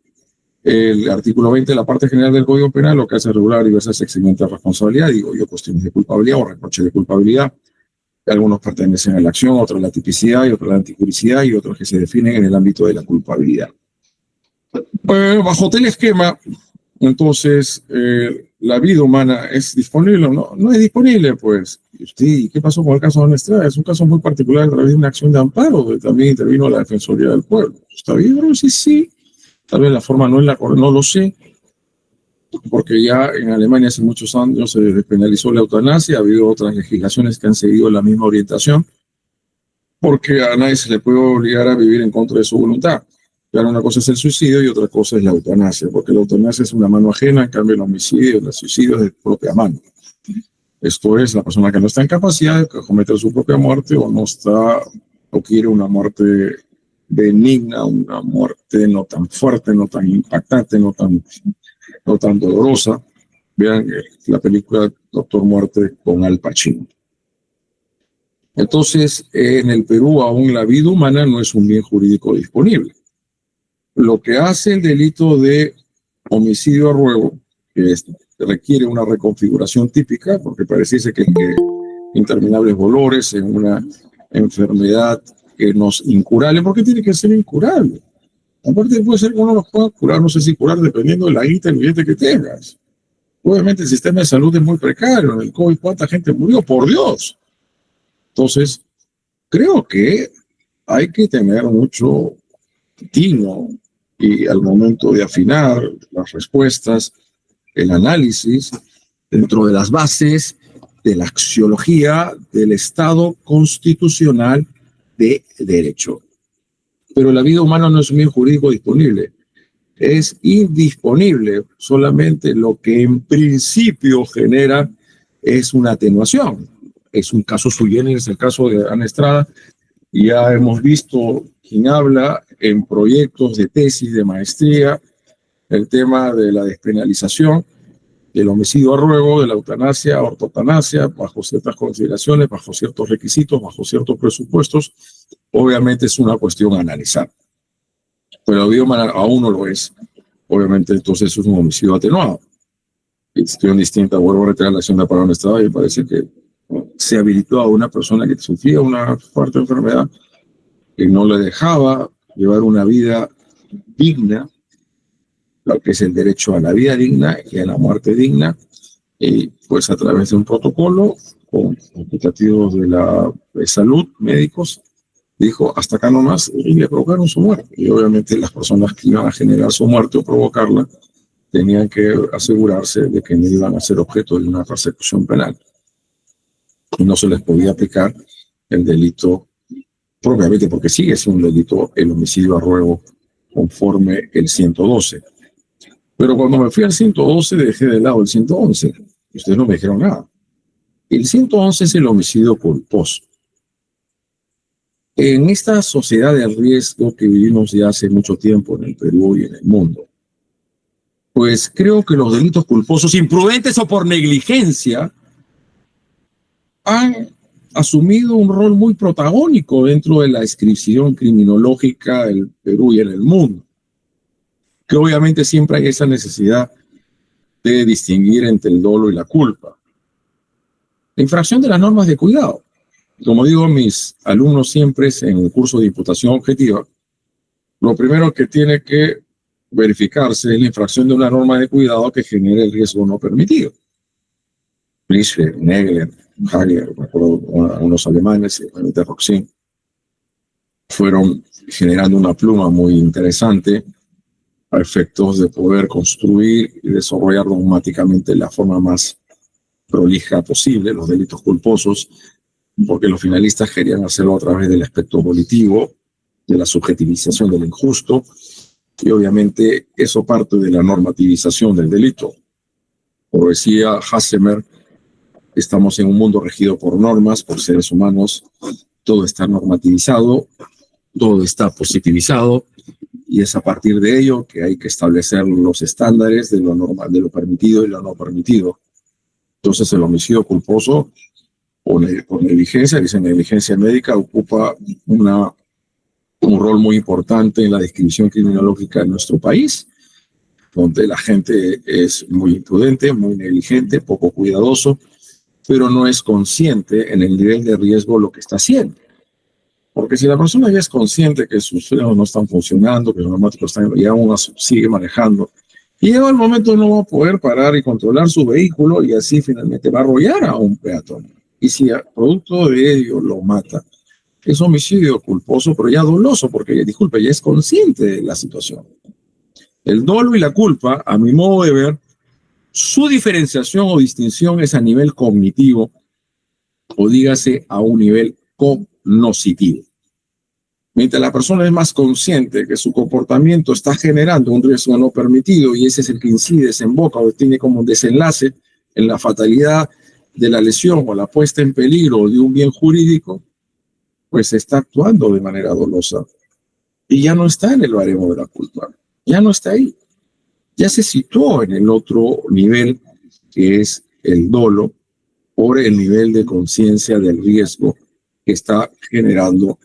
el artículo 20 de la parte general del Código Penal lo que hace es regular diversas exigentes de responsabilidad, digo yo, cuestiones de culpabilidad o reproche de culpabilidad. Algunos pertenecen a la acción, otros a la tipicidad y otros a la antijuricidad y otros que se definen en el ámbito de la culpabilidad. Bajo tal esquema, entonces, la vida humana es disponible o no, no es disponible, pues. ¿Y qué pasó con el caso de Nuestra? Es un caso muy particular a través de una acción de amparo, donde también intervino la Defensoría del Pueblo. ¿Está bien? Pero sí. Tal vez la forma no es la correcta, no lo sé, porque ya en Alemania hace muchos años se despenalizó la eutanasia, ha habido otras legislaciones que han seguido la misma orientación, porque a nadie se le puede obligar a vivir en contra de su voluntad. Claro, una cosa es el suicidio y otra cosa es la eutanasia, porque la eutanasia es una mano ajena, en cambio el homicidio, el suicidio es de propia mano. Esto es la persona que no está en capacidad de cometer su propia muerte o no está, o quiere una muerte benigna, una muerte no tan fuerte, no tan impactante, no tan dolorosa. Vean la película Doctor Muerte con Al Pacino. Entonces, en el Perú aún la vida humana no es un bien jurídico disponible. Lo que hace el delito de homicidio a ruego, que requiere una reconfiguración típica, porque pareciese que interminables dolores en una enfermedad que nos incurable, porque tiene que ser incurable. Aparte puede ser que uno los pueda curar, no sé si curar dependiendo de la guita y el billete que tengas. Obviamente el sistema de salud es muy precario, en el COVID cuánta gente murió, por Dios. Entonces, creo que hay que tener mucho tino y al momento de afinar las respuestas, el análisis, dentro de las bases de la axiología del Estado constitucional de derecho. Pero la vida humana no es un bien jurídico disponible, es indisponible. Solamente lo que en principio genera es una atenuación. Es un caso sui generis, el caso de Ana Estrada. Ya hemos visto quien habla en proyectos de tesis, de maestría, el tema de la despenalización, del homicidio a ruego, de la eutanasia, ortotanasia, bajo ciertas consideraciones, bajo ciertos requisitos, bajo ciertos presupuestos. Obviamente es una cuestión a analizar. Pero la vida humana aún no lo es. Obviamente entonces es un homicidio atenuado. Cuestión distinta, vuelvo a retirar la acción de Ana Estrada y parece que se habilitó a una persona que sufría una fuerte enfermedad que no le dejaba llevar una vida digna, lo que es el derecho a la vida digna y a la muerte digna, y pues a través de un protocolo con aplicativos de salud, médicos, dijo hasta acá nomás y le provocaron su muerte. Y obviamente las personas que iban a generar su muerte o provocarla tenían que asegurarse de que no iban a ser objeto de una persecución penal. Y no se les podía aplicar el delito propiamente, porque sigue siendo un delito el homicidio a ruego conforme el 112. Pero cuando me fui al 112 dejé de lado el 111. Ustedes no me dijeron nada. El 111 es el homicidio culposo. En esta sociedad de riesgo que vivimos ya hace mucho tiempo en el Perú y en el mundo, pues creo que los delitos culposos, imprudentes o por negligencia, han asumido un rol muy protagónico dentro de la descripción criminológica del Perú y en el mundo. Que obviamente siempre hay esa necesidad de distinguir entre el dolo y la culpa. La infracción de las normas de cuidado. Como digo a mis alumnos siempre en el curso de imputación objetiva, lo primero que tiene que verificarse es la infracción de una norma de cuidado que genere el riesgo no permitido. Lischler, Negler, Hager, me acuerdo, unos alemanes, Roxin, fueron generando una pluma muy interesante a efectos de poder construir y desarrollar dogmáticamente de la forma más prolija posible los delitos culposos, porque los finalistas querían hacerlo a través del aspecto volitivo, de la subjetivización del injusto, y obviamente eso parte de la normativización del delito. Como decía Hassemer, estamos en un mundo regido por normas, por seres humanos, todo está normativizado, todo está positivizado, y es a partir de ello que hay que establecer los estándares de lo normal, de lo permitido y lo no permitido. Entonces el homicidio culposo por negligencia, dice negligencia médica, ocupa un rol muy importante en la descripción criminológica de nuestro país, donde la gente es muy imprudente, muy negligente, poco cuidadoso, pero no es consciente en el nivel de riesgo lo que está haciendo. Porque si la persona ya es consciente que sus frenos no están funcionando, que los neumáticos están, y aún sigue manejando, y llega el momento no va a poder parar y controlar su vehículo y así finalmente va a arrollar a un peatón. Y si producto de ello lo mata, es homicidio culposo, pero ya doloso, porque, disculpe, ya es consciente de la situación. El dolo y la culpa, a mi modo de ver, su diferenciación o distinción es a nivel cognitivo, o dígase a un nivel cognoscitivo. Mientras la persona es más consciente que su comportamiento está generando un riesgo no permitido y ese es el que incide, desemboca o tiene como un desenlace en la fatalidad de la lesión o la puesta en peligro de un bien jurídico, pues está actuando de manera dolosa y ya no está en el baremo de la culpa, ya no está ahí, ya se situó en el otro nivel que es el dolo por el nivel de conciencia del riesgo que está generando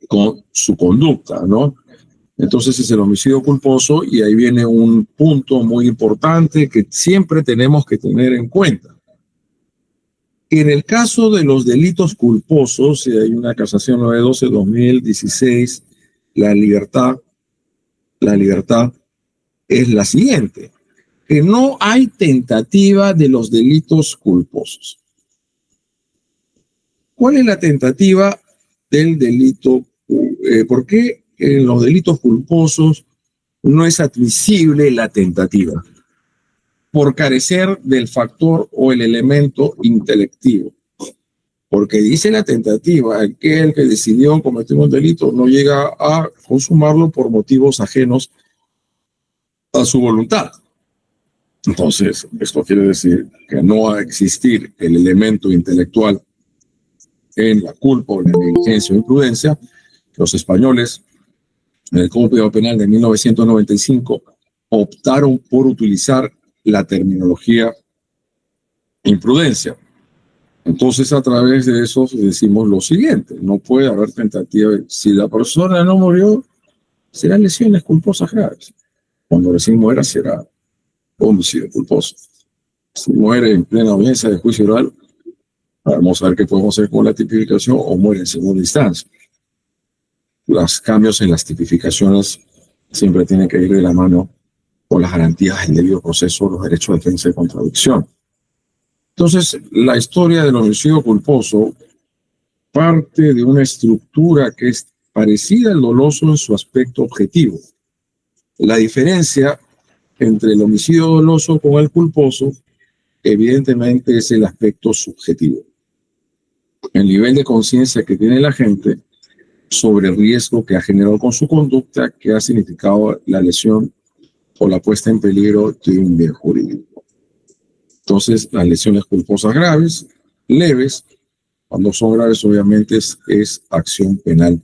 con su conducta, ¿no? Entonces es el homicidio culposo y ahí viene un punto muy importante que siempre tenemos que tener en cuenta. En el caso de los delitos culposos, y hay una casación 912-2016, la libertad es la siguiente, que no hay tentativa de los delitos culposos. ¿Cuál es la tentativa del delito? ¿Por qué en los delitos culposos no es admisible la tentativa? Por carecer del factor o el elemento intelectivo. porque dice la tentativa, aquel que decidió cometer un delito no llega a consumarlo por motivos ajenos a su voluntad. Entonces, esto quiere decir que no va a existir el elemento intelectual en la culpa o la negligencia o imprudencia. Los españoles, en el Código Penal de 1995, optaron por utilizar la terminología imprudencia. Entonces, a través de eso decimos lo siguiente: no puede haber tentativa. Si la persona no murió, serán lesiones culposas graves. Cuando recién muera, será homicidio culposo. Si muere en plena audiencia de juicio oral, vamos a ver qué podemos hacer con la tipificación, o muere en segunda instancia. Los cambios en las tipificaciones siempre tienen que ir de la mano con las garantías del debido proceso, los derechos de defensa y contradicción. Entonces, la historia del homicidio culposo parte de una estructura que es parecida al doloso en su aspecto objetivo. La diferencia entre el homicidio doloso con el culposo, evidentemente, es el aspecto subjetivo. El nivel de conciencia que tiene la gente sobre el riesgo que ha generado con su conducta, que ha significado la lesión o la puesta en peligro de un bien jurídico. Entonces, las lesiones culposas graves, leves, cuando son graves, obviamente es acción penal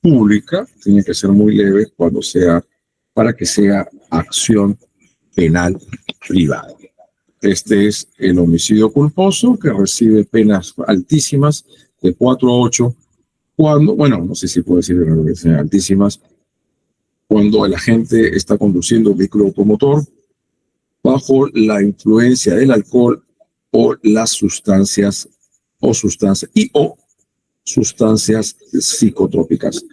pública, tiene que ser muy leve cuando sea, para que sea acción penal privada. Este es el homicidio culposo, que recibe penas altísimas de 4 a 8, cuando, bueno, no sé si puedo decir altísimas, cuando el agente está conduciendo un vehículo automotor bajo la influencia del alcohol o las sustancias o sustancias psicotrópicas.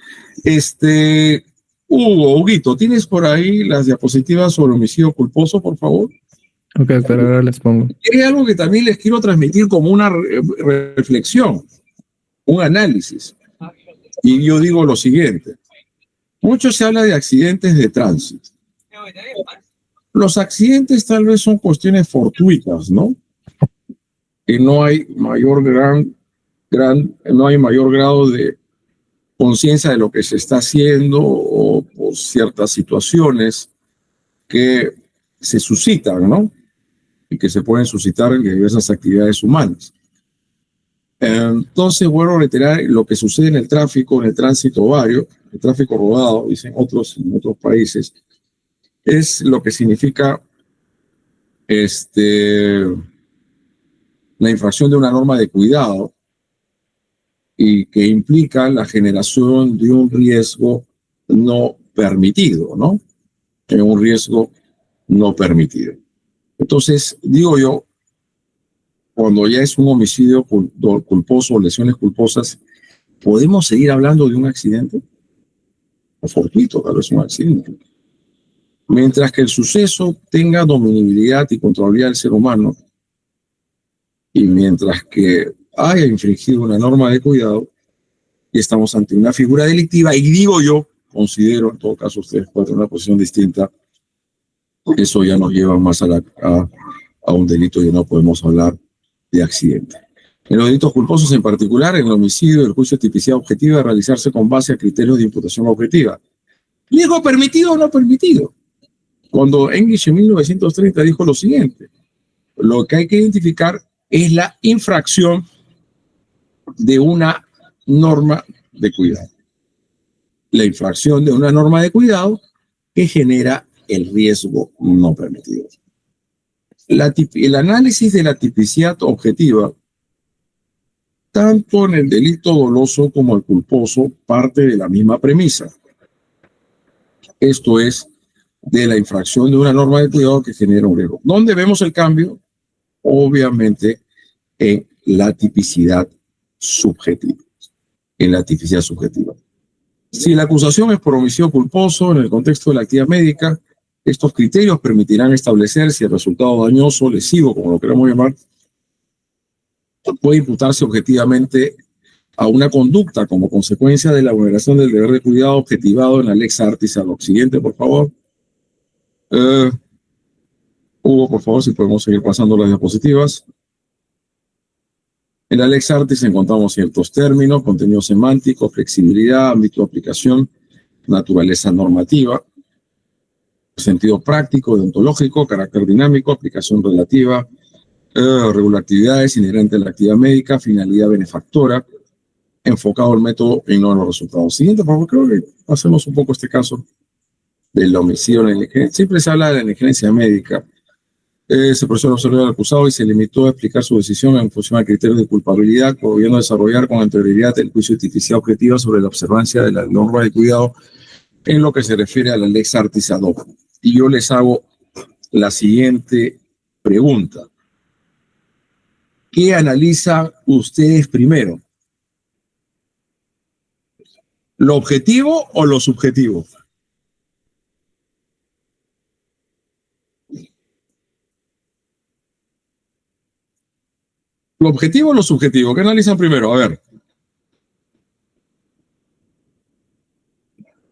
Huguito, ¿tienes por ahí las diapositivas sobre homicidio culposo, por favor? Ok, pero ahora les pongo. Hay algo que también les quiero transmitir como una reflexión, un análisis. Y yo digo lo siguiente: mucho se habla de accidentes de tránsito. Los accidentes tal vez son cuestiones fortuitas, ¿no? Que no hay mayor grado de conciencia de lo que se está haciendo, o por ciertas situaciones que se suscitan, ¿no? Y que se pueden suscitar en diversas actividades humanas. Entonces, vuelvo a reiterar lo que sucede en el tráfico, en el tránsito vario, el tráfico rodado, dicen en otros países, es lo que significa la infracción de una norma de cuidado, y que implica la generación de un riesgo no permitido, ¿no? Un riesgo no permitido. Entonces, digo yo, cuando ya es un homicidio culposo o lesiones culposas, ¿podemos seguir hablando de un accidente? O fortuito, tal vez un accidente. Mientras que el suceso tenga dominibilidad y controlabilidad del ser humano, y mientras que haya infringido una norma de cuidado, y estamos ante una figura delictiva, y digo yo, considero, en todo caso ustedes pueden tener una posición distinta, eso ya nos lleva más a un delito, y no podemos hablar de accidente. En los delitos culposos en particular, en el homicidio, el juicio de tipicidad objetiva debe realizarse con base a criterios de imputación objetiva. ¿Riesgo permitido o no permitido? Cuando English en 1930 dijo lo siguiente: lo que hay que identificar es la infracción de una norma de cuidado. La infracción de una norma de cuidado que genera el riesgo no permitido. El análisis de la tipicidad objetiva, tanto en el delito doloso como el culposo, parte de la misma premisa. Esto es, de la infracción de una norma de cuidado que genera un riesgo. ¿Dónde vemos el cambio? Obviamente en la tipicidad subjetiva. En la tipicidad subjetiva. Si la acusación es por homicidio culposo en el contexto de la actividad médica, estos criterios permitirán establecer si el resultado dañoso, lesivo, como lo queramos llamar, puede imputarse objetivamente a una conducta como consecuencia de la vulneración del deber de cuidado objetivado en la lex artis. A lo siguiente, por favor. Hugo, por favor, si podemos seguir pasando las diapositivas. En la Lex Artis encontramos ciertos términos, contenido semántico, flexibilidad, ámbito de aplicación, naturaleza normativa, sentido práctico, deontológico, carácter dinámico, aplicación relativa, regulatividades inherentes a la actividad médica, finalidad benefactora, enfocado al método y no en los resultados. Siguiente, por favor, creo que hacemos un poco este caso del homicidio en la negligencia. Siempre se habla de la negligencia médica. Se procedió a observar al acusado y se limitó a explicar su decisión en función al criterio de culpabilidad, pudiendo desarrollar con anterioridad el juicio de tipicidad objetiva sobre la observancia de la norma de cuidado en lo que se refiere a la Lex Artis ad hoc. Y yo les hago la siguiente pregunta. ¿Qué analizan ustedes primero? ¿Lo objetivo o lo subjetivo? ¿Lo objetivo o lo subjetivo? ¿Qué analizan primero? A ver.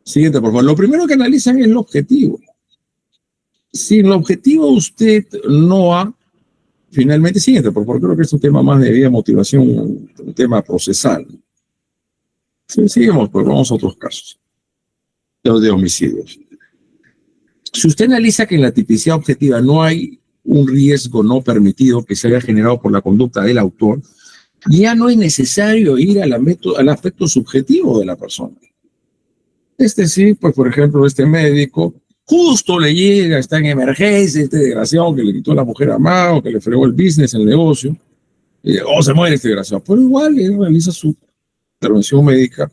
Siguiente, por favor. Lo primero que analizan es lo objetivo. Si en lo objetivo usted no ha... Finalmente, siguiente, por favor. Creo que es un tema más de vida, motivación, un tema procesal. Sí, seguimos, pues vamos a otros casos. Los de homicidios. Si usted analiza que en la tipicidad objetiva no hay un riesgo no permitido que se haya generado por la conducta del autor, ya no es necesario ir al aspecto subjetivo de la persona. Sí, pues por ejemplo, este médico justo le llega, está en emergencia, este desgraciado que le quitó a la mujer amada, o que le fregó el business, el negocio, y se muere este desgraciado. Pero igual él realiza su intervención médica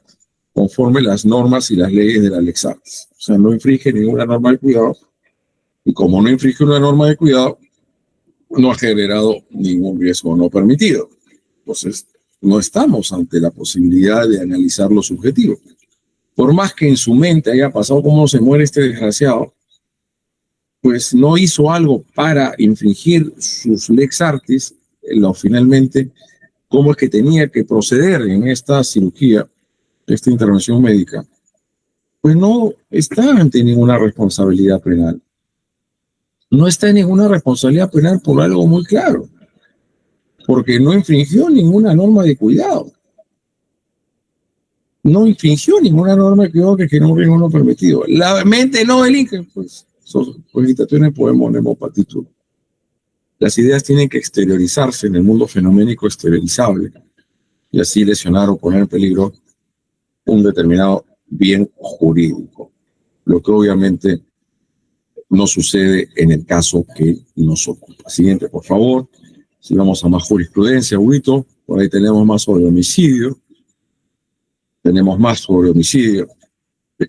conforme las normas y las leyes de la Lex Artis. O sea, no infringe ninguna norma de cuidado, y como no infringe una norma de cuidado, no ha generado ningún riesgo no permitido. Entonces, no estamos ante la posibilidad de analizar lo subjetivo. Por más que en su mente haya pasado cómo se muere este desgraciado, pues no hizo algo para infringir sus Lex Artis, finalmente, cómo es que tenía que proceder en esta cirugía, esta intervención médica, pues no está ante ninguna responsabilidad penal. No está en ninguna responsabilidad penal por algo muy claro, porque no infringió ninguna norma de cuidado. No infringió ninguna norma de cuidado que genere un riesgo no permitido. La mente no delinque, pues, son cogitaciones podemos nemopatitud. Las ideas tienen que exteriorizarse en el mundo fenoménico exteriorizable y así lesionar o poner en peligro un determinado bien jurídico, lo que obviamente no sucede en el caso que nos ocupa. Siguiente, por favor. Si vamos a más jurisprudencia, Huito, por ahí tenemos más sobre homicidio. Tenemos más sobre homicidio.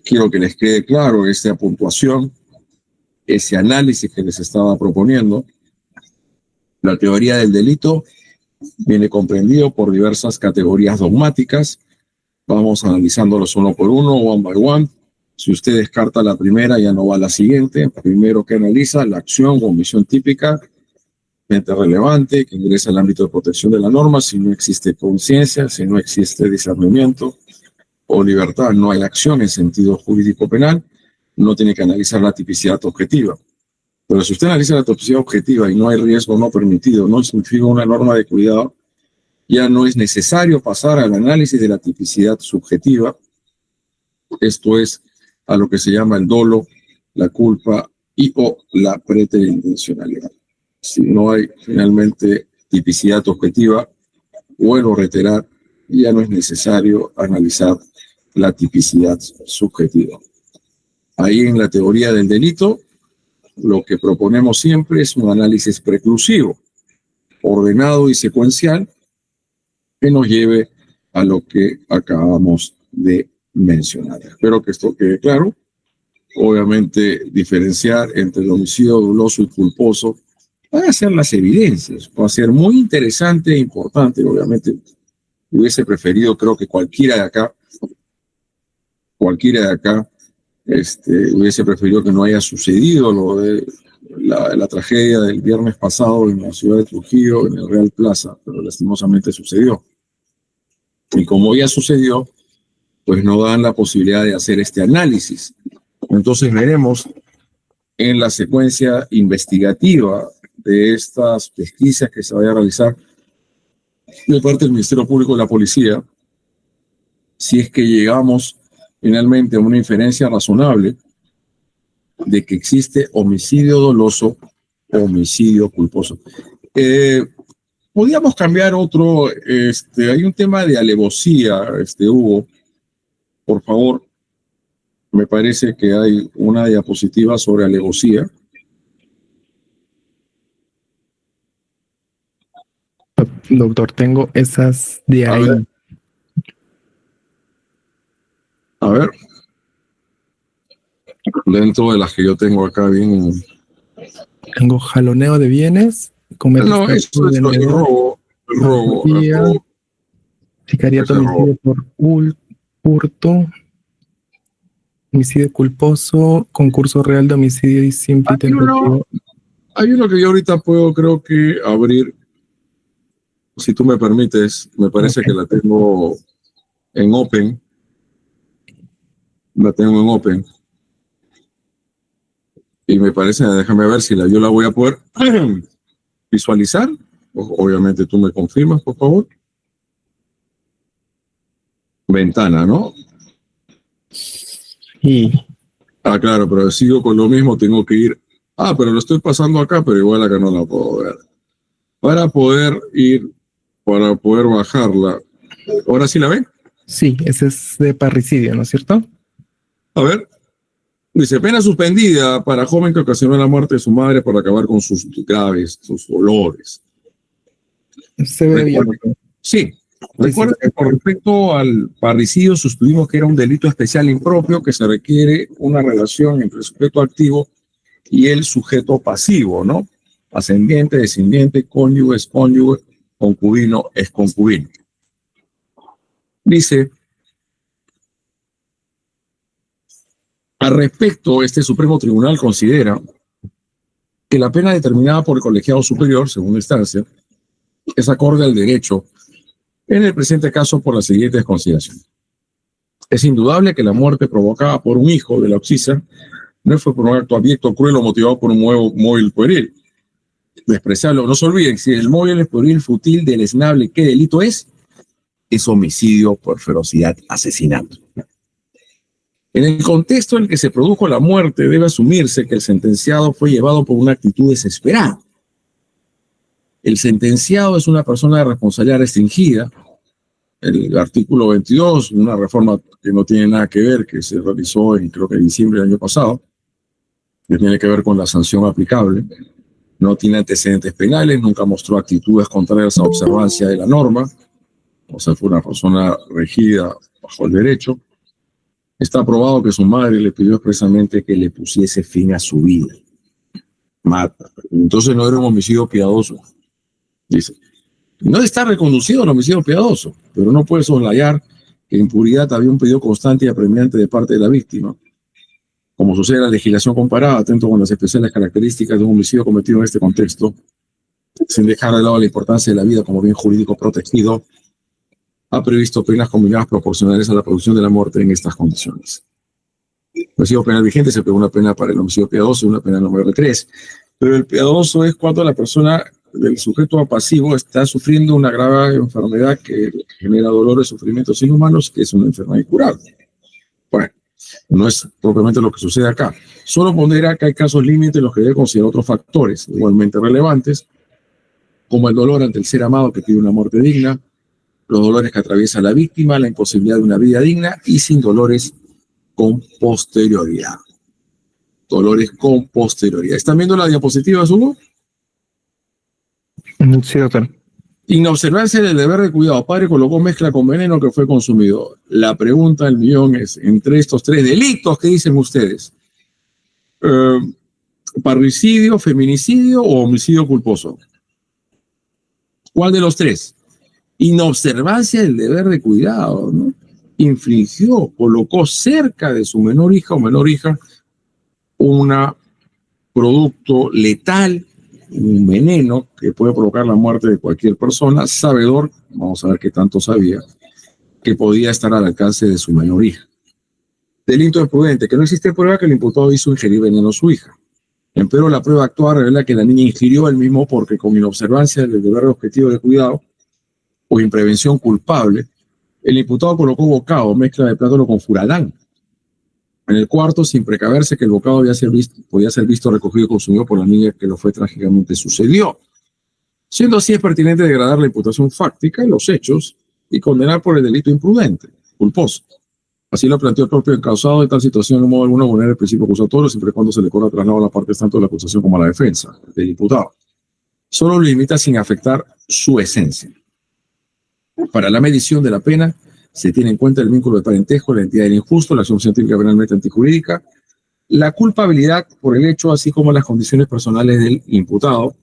Quiero que les quede claro esta puntuación, ese análisis que les estaba proponiendo. La teoría del delito viene comprendido por diversas categorías dogmáticas. Vamos analizándolos uno por uno, one by one. Si usted descarta la primera, ya no va a la siguiente. Primero que analiza la acción o omisión típica, relevante, que ingresa al ámbito de protección de la norma, si no existe conciencia, si no existe discernimiento o libertad, no hay acción en sentido jurídico penal, no tiene que analizar la tipicidad objetiva. Pero si usted analiza la tipicidad objetiva y no hay riesgo no permitido, no significa una norma de cuidado, ya no es necesario pasar al análisis de la tipicidad subjetiva. Esto es a lo que se llama el dolo, la culpa y o la preterintencionalidad. Si no hay finalmente tipicidad objetiva, vuelvo a reiterar, ya no es necesario analizar la tipicidad subjetiva. Ahí en la teoría del delito, lo que proponemos siempre es un análisis preclusivo, ordenado y secuencial, que nos lleve a lo que acabamos de mencionar. Espero que esto quede claro. Obviamente, diferenciar entre el homicidio doloso y culposo van a ser las evidencias. Va a ser muy interesante e importante. Obviamente, hubiese preferido, creo que cualquiera de acá, hubiese preferido que no haya sucedido lo de la tragedia del viernes pasado en la ciudad de Trujillo, en el Real Plaza, pero lastimosamente sucedió. Y como ya sucedió, pues no dan la posibilidad de hacer este análisis. Entonces veremos en la secuencia investigativa de estas pesquisas que se vaya a realizar de parte del Ministerio Público y la Policía, si es que llegamos finalmente a una inferencia razonable de que existe homicidio doloso o homicidio culposo. Podríamos cambiar otro, hay un tema de alevosía, Hugo, por favor. Me parece que hay una diapositiva sobre alevosía. Doctor, tengo esas de A ahí. ver. A ver. Dentro de las que yo tengo acá bien. Tengo jaloneo de bienes, No, eso es el robo. El robo. Sicariato, homicidio por hurto, homicidio culposo, concurso real de homicidio y simple tentativo. Hay uno que yo ahorita puedo, creo que abrir, si tú me permites, me parece que la tengo en Open. La tengo en Open. Y me parece, déjame ver si yo la voy a poder visualizar. Obviamente tú me confirmas, por favor. Ventana, ¿no? Sí. Ah, claro, pero sigo con lo mismo, tengo que ir. Ah, pero lo estoy pasando acá, pero igual acá no la puedo ver. Para poder bajarla. ¿Ahora sí la ven? Sí, ese es de parricidio, ¿no es cierto? A ver. Dice, pena suspendida para joven que ocasionó la muerte de su madre por acabar con sus graves, sus dolores. Se ve bien. Sí. Recuerda que con respecto al parricidio sostuvimos que era un delito especial impropio que se requiere una relación entre el sujeto activo y el sujeto pasivo, ¿no? Ascendiente, descendiente, cónyuge, excónyuge, concubino, exconcubino. Dice, al respecto, este Supremo Tribunal considera que la pena determinada por el colegiado superior, según instancia, es acorde al derecho en el presente caso por las siguientes consideraciones. Es indudable que la muerte provocada por un hijo de la occisa no fue por un acto abyecto, cruel o motivado por un móvil pueril. Despreciable, no se olviden, si el móvil es pueril, fútil, deleznable, ¿qué delito es? Es homicidio por ferocidad, asesinato. En el contexto en el que se produjo la muerte, debe asumirse que el sentenciado fue llevado por una actitud desesperada. El sentenciado es una persona de responsabilidad restringida. El artículo 22, una reforma que no tiene nada que ver, que se realizó en, creo que en diciembre del año pasado, que tiene que ver con la sanción aplicable. No tiene antecedentes penales, nunca mostró actitudes contrarias a observancia de la norma. O sea, fue una persona regida bajo el derecho. Está probado que su madre le pidió expresamente que le pusiese fin a su vida. Mata. Entonces no era un homicidio piadoso. Dice, no está reconducido al homicidio piadoso, pero no puede soslayar que impuridad había un pedido constante y apremiante de parte de la víctima. Como sucede en la legislación comparada, atento con las especiales características de un homicidio cometido en este contexto, sin dejar de lado la importancia de la vida como bien jurídico protegido, ha previsto penas combinadas proporcionales a la producción de la muerte en estas condiciones. El homicidio penal vigente se pegó una pena para el homicidio piadoso y una pena número 3, pero el piadoso es cuando la persona del sujeto pasivo está sufriendo una grave enfermedad que genera dolores, sufrimientos inhumanos, que es una enfermedad incurable. Bueno, no es propiamente lo que sucede acá. Solo pondera que hay casos límites en los que debe considerar otros factores igualmente relevantes, como el dolor ante el ser amado que pide una muerte digna, los dolores que atraviesa la víctima, la imposibilidad de una vida digna y sin dolores con posterioridad. Dolores con posterioridad. ¿Están viendo la diapositiva, Hugo? Sí, doctor. Inobservancia del deber de cuidado. Padre colocó mezcla con veneno que fue consumido. La pregunta del millón es, entre estos tres delitos, ¿qué dicen ustedes? ¿Parricidio, feminicidio o homicidio culposo? ¿Cuál de los tres? Inobservancia del deber de cuidado, ¿no? Infringió, colocó cerca de su menor hija o menor hija un producto letal, un veneno que puede provocar la muerte de cualquier persona, sabedor, vamos a ver qué tanto sabía, que podía estar al alcance de su menor hija. Delito imprudente, que no existe prueba que el imputado hizo ingerir veneno a su hija. Empero la prueba actual revela que la niña ingirió el mismo porque con inobservancia del deber objetivo de cuidado o imprevención culpable, el imputado colocó bocado, mezcla de plátano con furadán en el cuarto sin precaverse que el bocado podía ser visto, recogido y consumido por la niña que lo fue trágicamente sucedió. Siendo así, es pertinente degradar la imputación fáctica, los hechos, y condenar por el delito imprudente, culposo. Así lo planteó el propio encausado de tal situación, de modo alguno vulnerar el principio acusatorio, siempre y cuando se le corra traslado a la parte tanto de la acusación como a la defensa del imputado. Solo lo limita sin afectar su esencia. Para la medición de la pena, se tiene en cuenta el vínculo de parentesco, la entidad del injusto, la acción científica penalmente antijurídica, la culpabilidad por el hecho, así como las condiciones personales del imputado.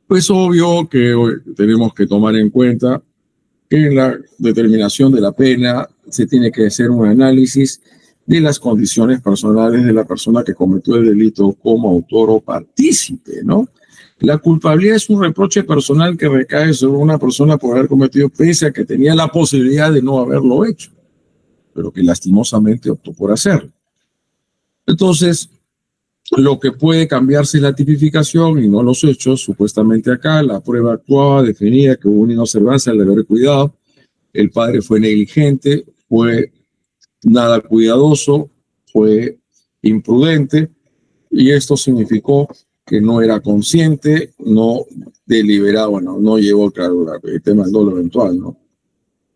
Pues obvio que tenemos que tomar en cuenta que en la determinación de la pena se tiene que hacer un análisis de las condiciones personales de la persona que cometió el delito como autor o partícipe, ¿no? La culpabilidad es un reproche personal que recae sobre una persona por haber cometido pese a que tenía la posibilidad de no haberlo hecho, pero que lastimosamente optó por hacerlo. Entonces, lo que puede cambiarse es la tipificación y no los hechos. Supuestamente acá la prueba actuada definía que hubo una inobservancia al deber de cuidado, el padre fue negligente, fue nada cuidadoso, fue imprudente, y esto significó que no era consciente, no deliberado, bueno, no llevó claro el tema del dolo eventual, ¿no?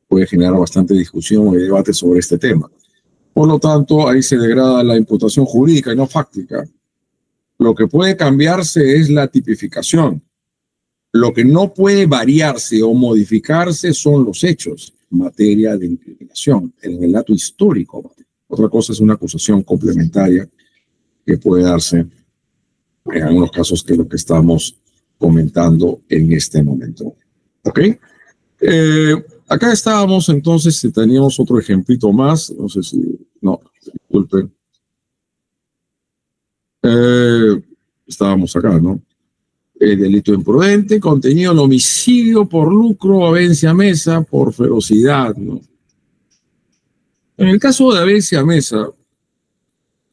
Puede generar bastante discusión y debate sobre este tema. Por lo tanto, ahí se degrada la imputación jurídica y no fáctica. Lo que puede cambiarse es la tipificación. Lo que no puede variarse o modificarse son los hechos, materia de incriminación, el relato histórico. Otra cosa es una acusación complementaria que puede darse en algunos casos, que es lo que estamos comentando en este momento. ¿Ok? Acá estábamos entonces, teníamos otro ejemplito más, no sé si, no, disculpen. Estábamos acá, ¿no? El delito imprudente, contenido en homicidio por lucro, avencia mesa, por ferocidad, ¿no? En el caso de avencia mesa,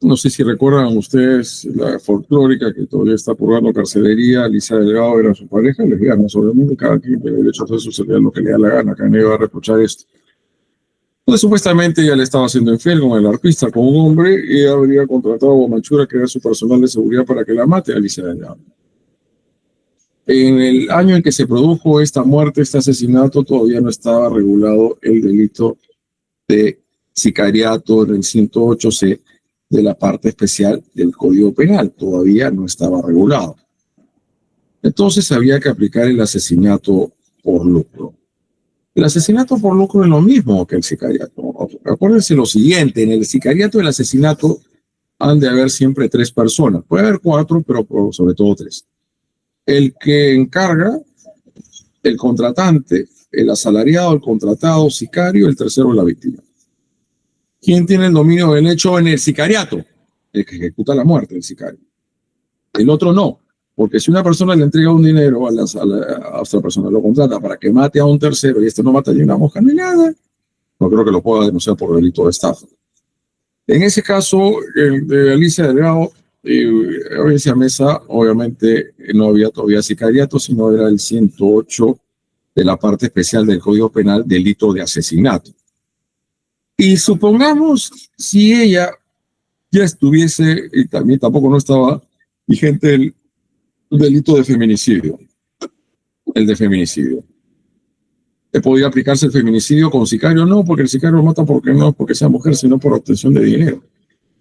no sé si recuerdan ustedes la folclórica que todavía está purgando carcelería, Alicia Delgado era su pareja, lesbiana, obviamente cada quien tiene derecho a hacer su seriedad lo que le da la gana, que nadie va a reprochar esto. Entonces supuestamente ella le estaba haciendo infiel con el arpista, con un hombre, y ella habría contratado a Guamachura, que era su personal de seguridad, para que la mate a Alicia Delgado. En el año en que se produjo esta muerte, este asesinato, todavía no estaba regulado el delito de sicariato en el 108C de la parte especial del Código Penal. Todavía no estaba regulado. Entonces había que aplicar el asesinato por lucro. El asesinato por lucro es lo mismo que el sicariato. Acuérdense lo siguiente, en el sicariato y el asesinato han de haber siempre 3 personas. Puede haber 4, pero sobre todo 3. El que encarga, el contratante, el asalariado, el contratado, sicario, el tercero la víctima. ¿Quién tiene el dominio del hecho en el sicariato? El que ejecuta la muerte, el sicario. El otro no, porque si una persona le entrega un dinero a otra persona, lo contrata para que mate a un tercero y este no mata ni una mosca ni nada, no creo que lo pueda denunciar por delito de estafa. En ese caso, el de Alicia Delgado, Avencia Mesa, obviamente no había todavía sicariato, sino era el 108 de la parte especial del Código Penal, delito de asesinato. Y supongamos si ella ya estuviese, y también tampoco no estaba vigente el delito de feminicidio, el de feminicidio. ¿Podría aplicarse el feminicidio con sicario? No, porque el sicario mata porque no porque sea mujer, sino por obtención de dinero.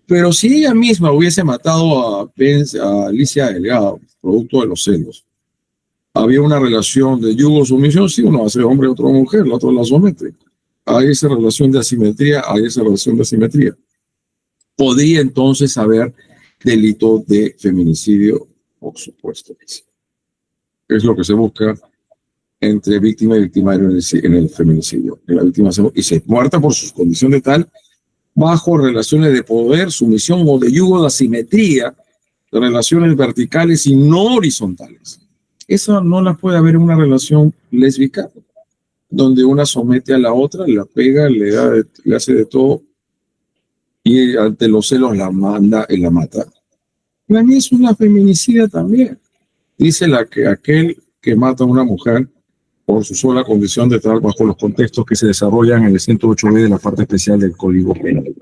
Pero si ella misma hubiese matado a Alicia Delgado, producto de los celos, había una relación de yugo-sumisión, sí, uno hace hombre y otro mujer, la otra la somete. Hay esa relación de asimetría, Podría entonces haber delito de feminicidio, por supuesto que sí. Es lo que se busca entre víctima y victimario en el feminicidio. Que la víctima se muerta por su condición de tal, bajo relaciones de poder, sumisión o de yugo de asimetría, de relaciones verticales y no horizontales. Eso no la puede haber en una relación lésbica, donde una somete a la otra, la pega, le hace de todo, y ante los celos la manda y la mata. La mía es una feminicida también. Dice aquel que mata a una mujer por su sola condición de estar bajo los contextos que se desarrollan en el 108B de la parte especial del Código Penal.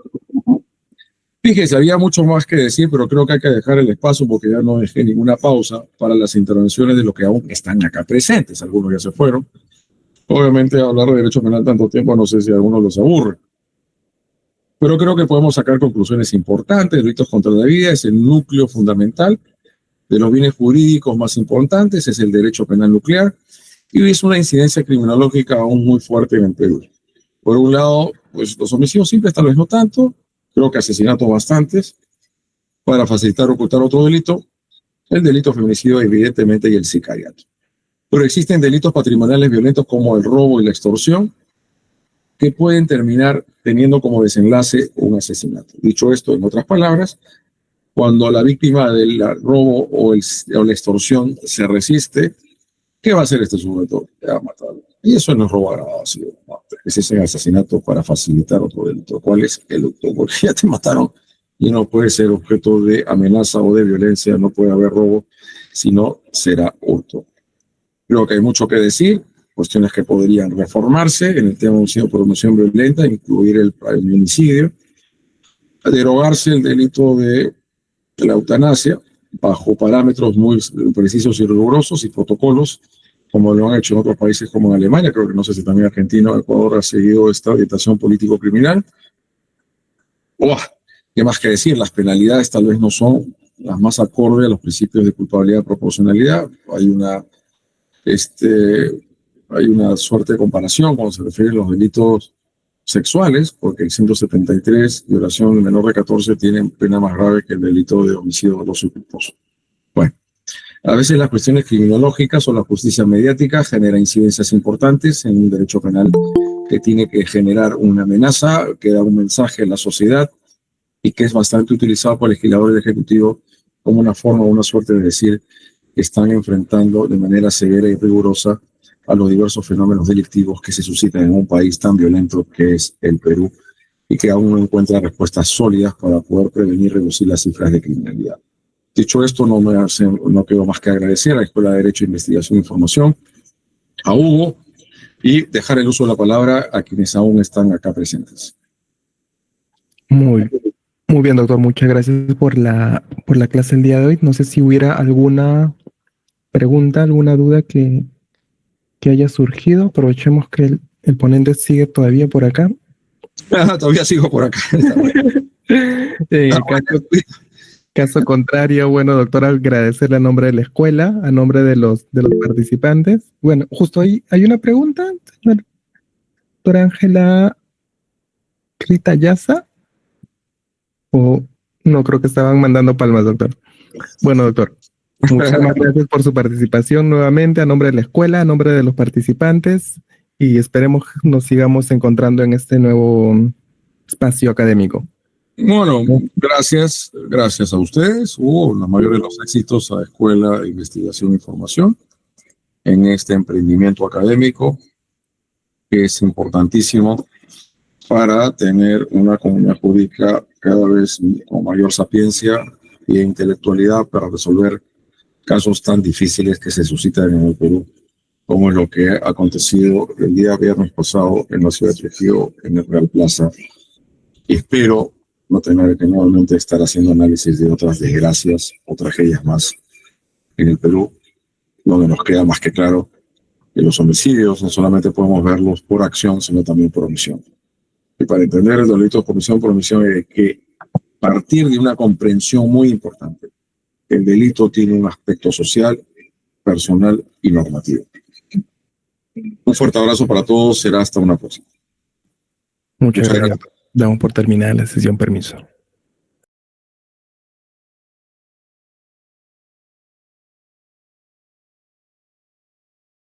Fíjese, había mucho más que decir, pero creo que hay que dejar el espacio porque ya no dejé ninguna pausa para las intervenciones de los que aún están acá presentes. Algunos ya se fueron. Obviamente, hablar de derecho penal tanto tiempo, no sé si a algunos los aburre. Pero creo que podemos sacar conclusiones importantes. Delitos contra la vida es el núcleo fundamental de los bienes jurídicos más importantes, es el derecho penal nuclear, y es una incidencia criminológica aún muy fuerte en el Perú. Por un lado, pues los homicidios simples tal vez no tanto, creo que asesinatos bastantes, para facilitar o ocultar otro delito, el delito feminicidio evidentemente y el sicariato. Pero existen delitos patrimoniales violentos como el robo y la extorsión, que pueden terminar teniendo como desenlace un asesinato. Dicho esto, en otras palabras, cuando la víctima del robo o la extorsión se resiste, ¿qué va a hacer este sujeto? Le va a matar. Y eso no es robo agravado, ese es el asesinato para facilitar otro delito. ¿Cuál es el otro? Porque ya te mataron y no puede ser objeto de amenaza o de violencia, no puede haber robo, sino será hurto. Creo que hay mucho que decir, cuestiones que podrían reformarse en el tema de homicidio por omisión violenta, incluir el homicidio, derogarse el delito de la eutanasia bajo parámetros muy precisos y rigurosos y protocolos, como lo han hecho en otros países como en Alemania. Creo que no sé si también Argentina o Ecuador ha seguido esta orientación político-criminal. ¿Qué más que decir? Las penalidades tal vez no son las más acordes a los principios de culpabilidad y proporcionalidad. Hay una suerte de comparación cuando se refiere a los delitos sexuales, porque el 173, violación de menor de 14, tiene pena más grave que el delito de homicidio doloso y culposo. Bueno, a veces las cuestiones criminológicas o la justicia mediática genera incidencias importantes en un derecho penal que tiene que generar una amenaza, que da un mensaje a la sociedad y que es bastante utilizado por el legislador y el ejecutivo como una forma o una suerte de decir que están enfrentando de manera severa y rigurosa a los diversos fenómenos delictivos que se suscitan en un país tan violento que es el Perú y que aún no encuentra respuestas sólidas para poder prevenir y reducir las cifras de criminalidad. Dicho esto, no quedo más que agradecer a la Escuela de Derecho, Investigación e Información, a Hugo, y dejar el uso de la palabra a quienes aún están acá presentes. Muy bien, doctor. Muchas gracias por la clase el día de hoy. No sé si hubiera alguna pregunta, alguna duda que haya surgido. Aprovechemos que el ponente sigue todavía por acá. Todavía sigo por acá. Caso contrario, bueno, doctor, agradecerle a nombre de la escuela, a nombre de los participantes. Bueno, justo ahí hay una pregunta, doctora Ángela Critayasa. O no, creo que estaban mandando palmas, doctor. Bueno, doctor, muchísimas gracias por su participación nuevamente a nombre de la escuela, a nombre de los participantes, y esperemos nos sigamos encontrando en este nuevo espacio académico. Bueno, gracias a ustedes. Hubo la mayoría de los éxitos a la Escuela de Investigación e Información en este emprendimiento académico que es importantísimo para tener una comunidad jurídica cada vez con mayor sapiencia e intelectualidad para resolver casos tan difíciles que se suscitan en el Perú, como es lo que ha acontecido el día viernes pasado en la ciudad de Trujillo, en el Real Plaza. Y espero no tener que nuevamente estar haciendo análisis de otras desgracias o tragedias más en el Perú, donde nos queda más que claro que los homicidios no solamente podemos verlos por acción, sino también por omisión. Y para entender el delito de omisión por omisión hay que partir de una comprensión muy importante. El delito tiene un aspecto social, personal y normativo. Un fuerte abrazo para todos. Será hasta una próxima. Muchas gracias. Damos por terminada la sesión. Permiso.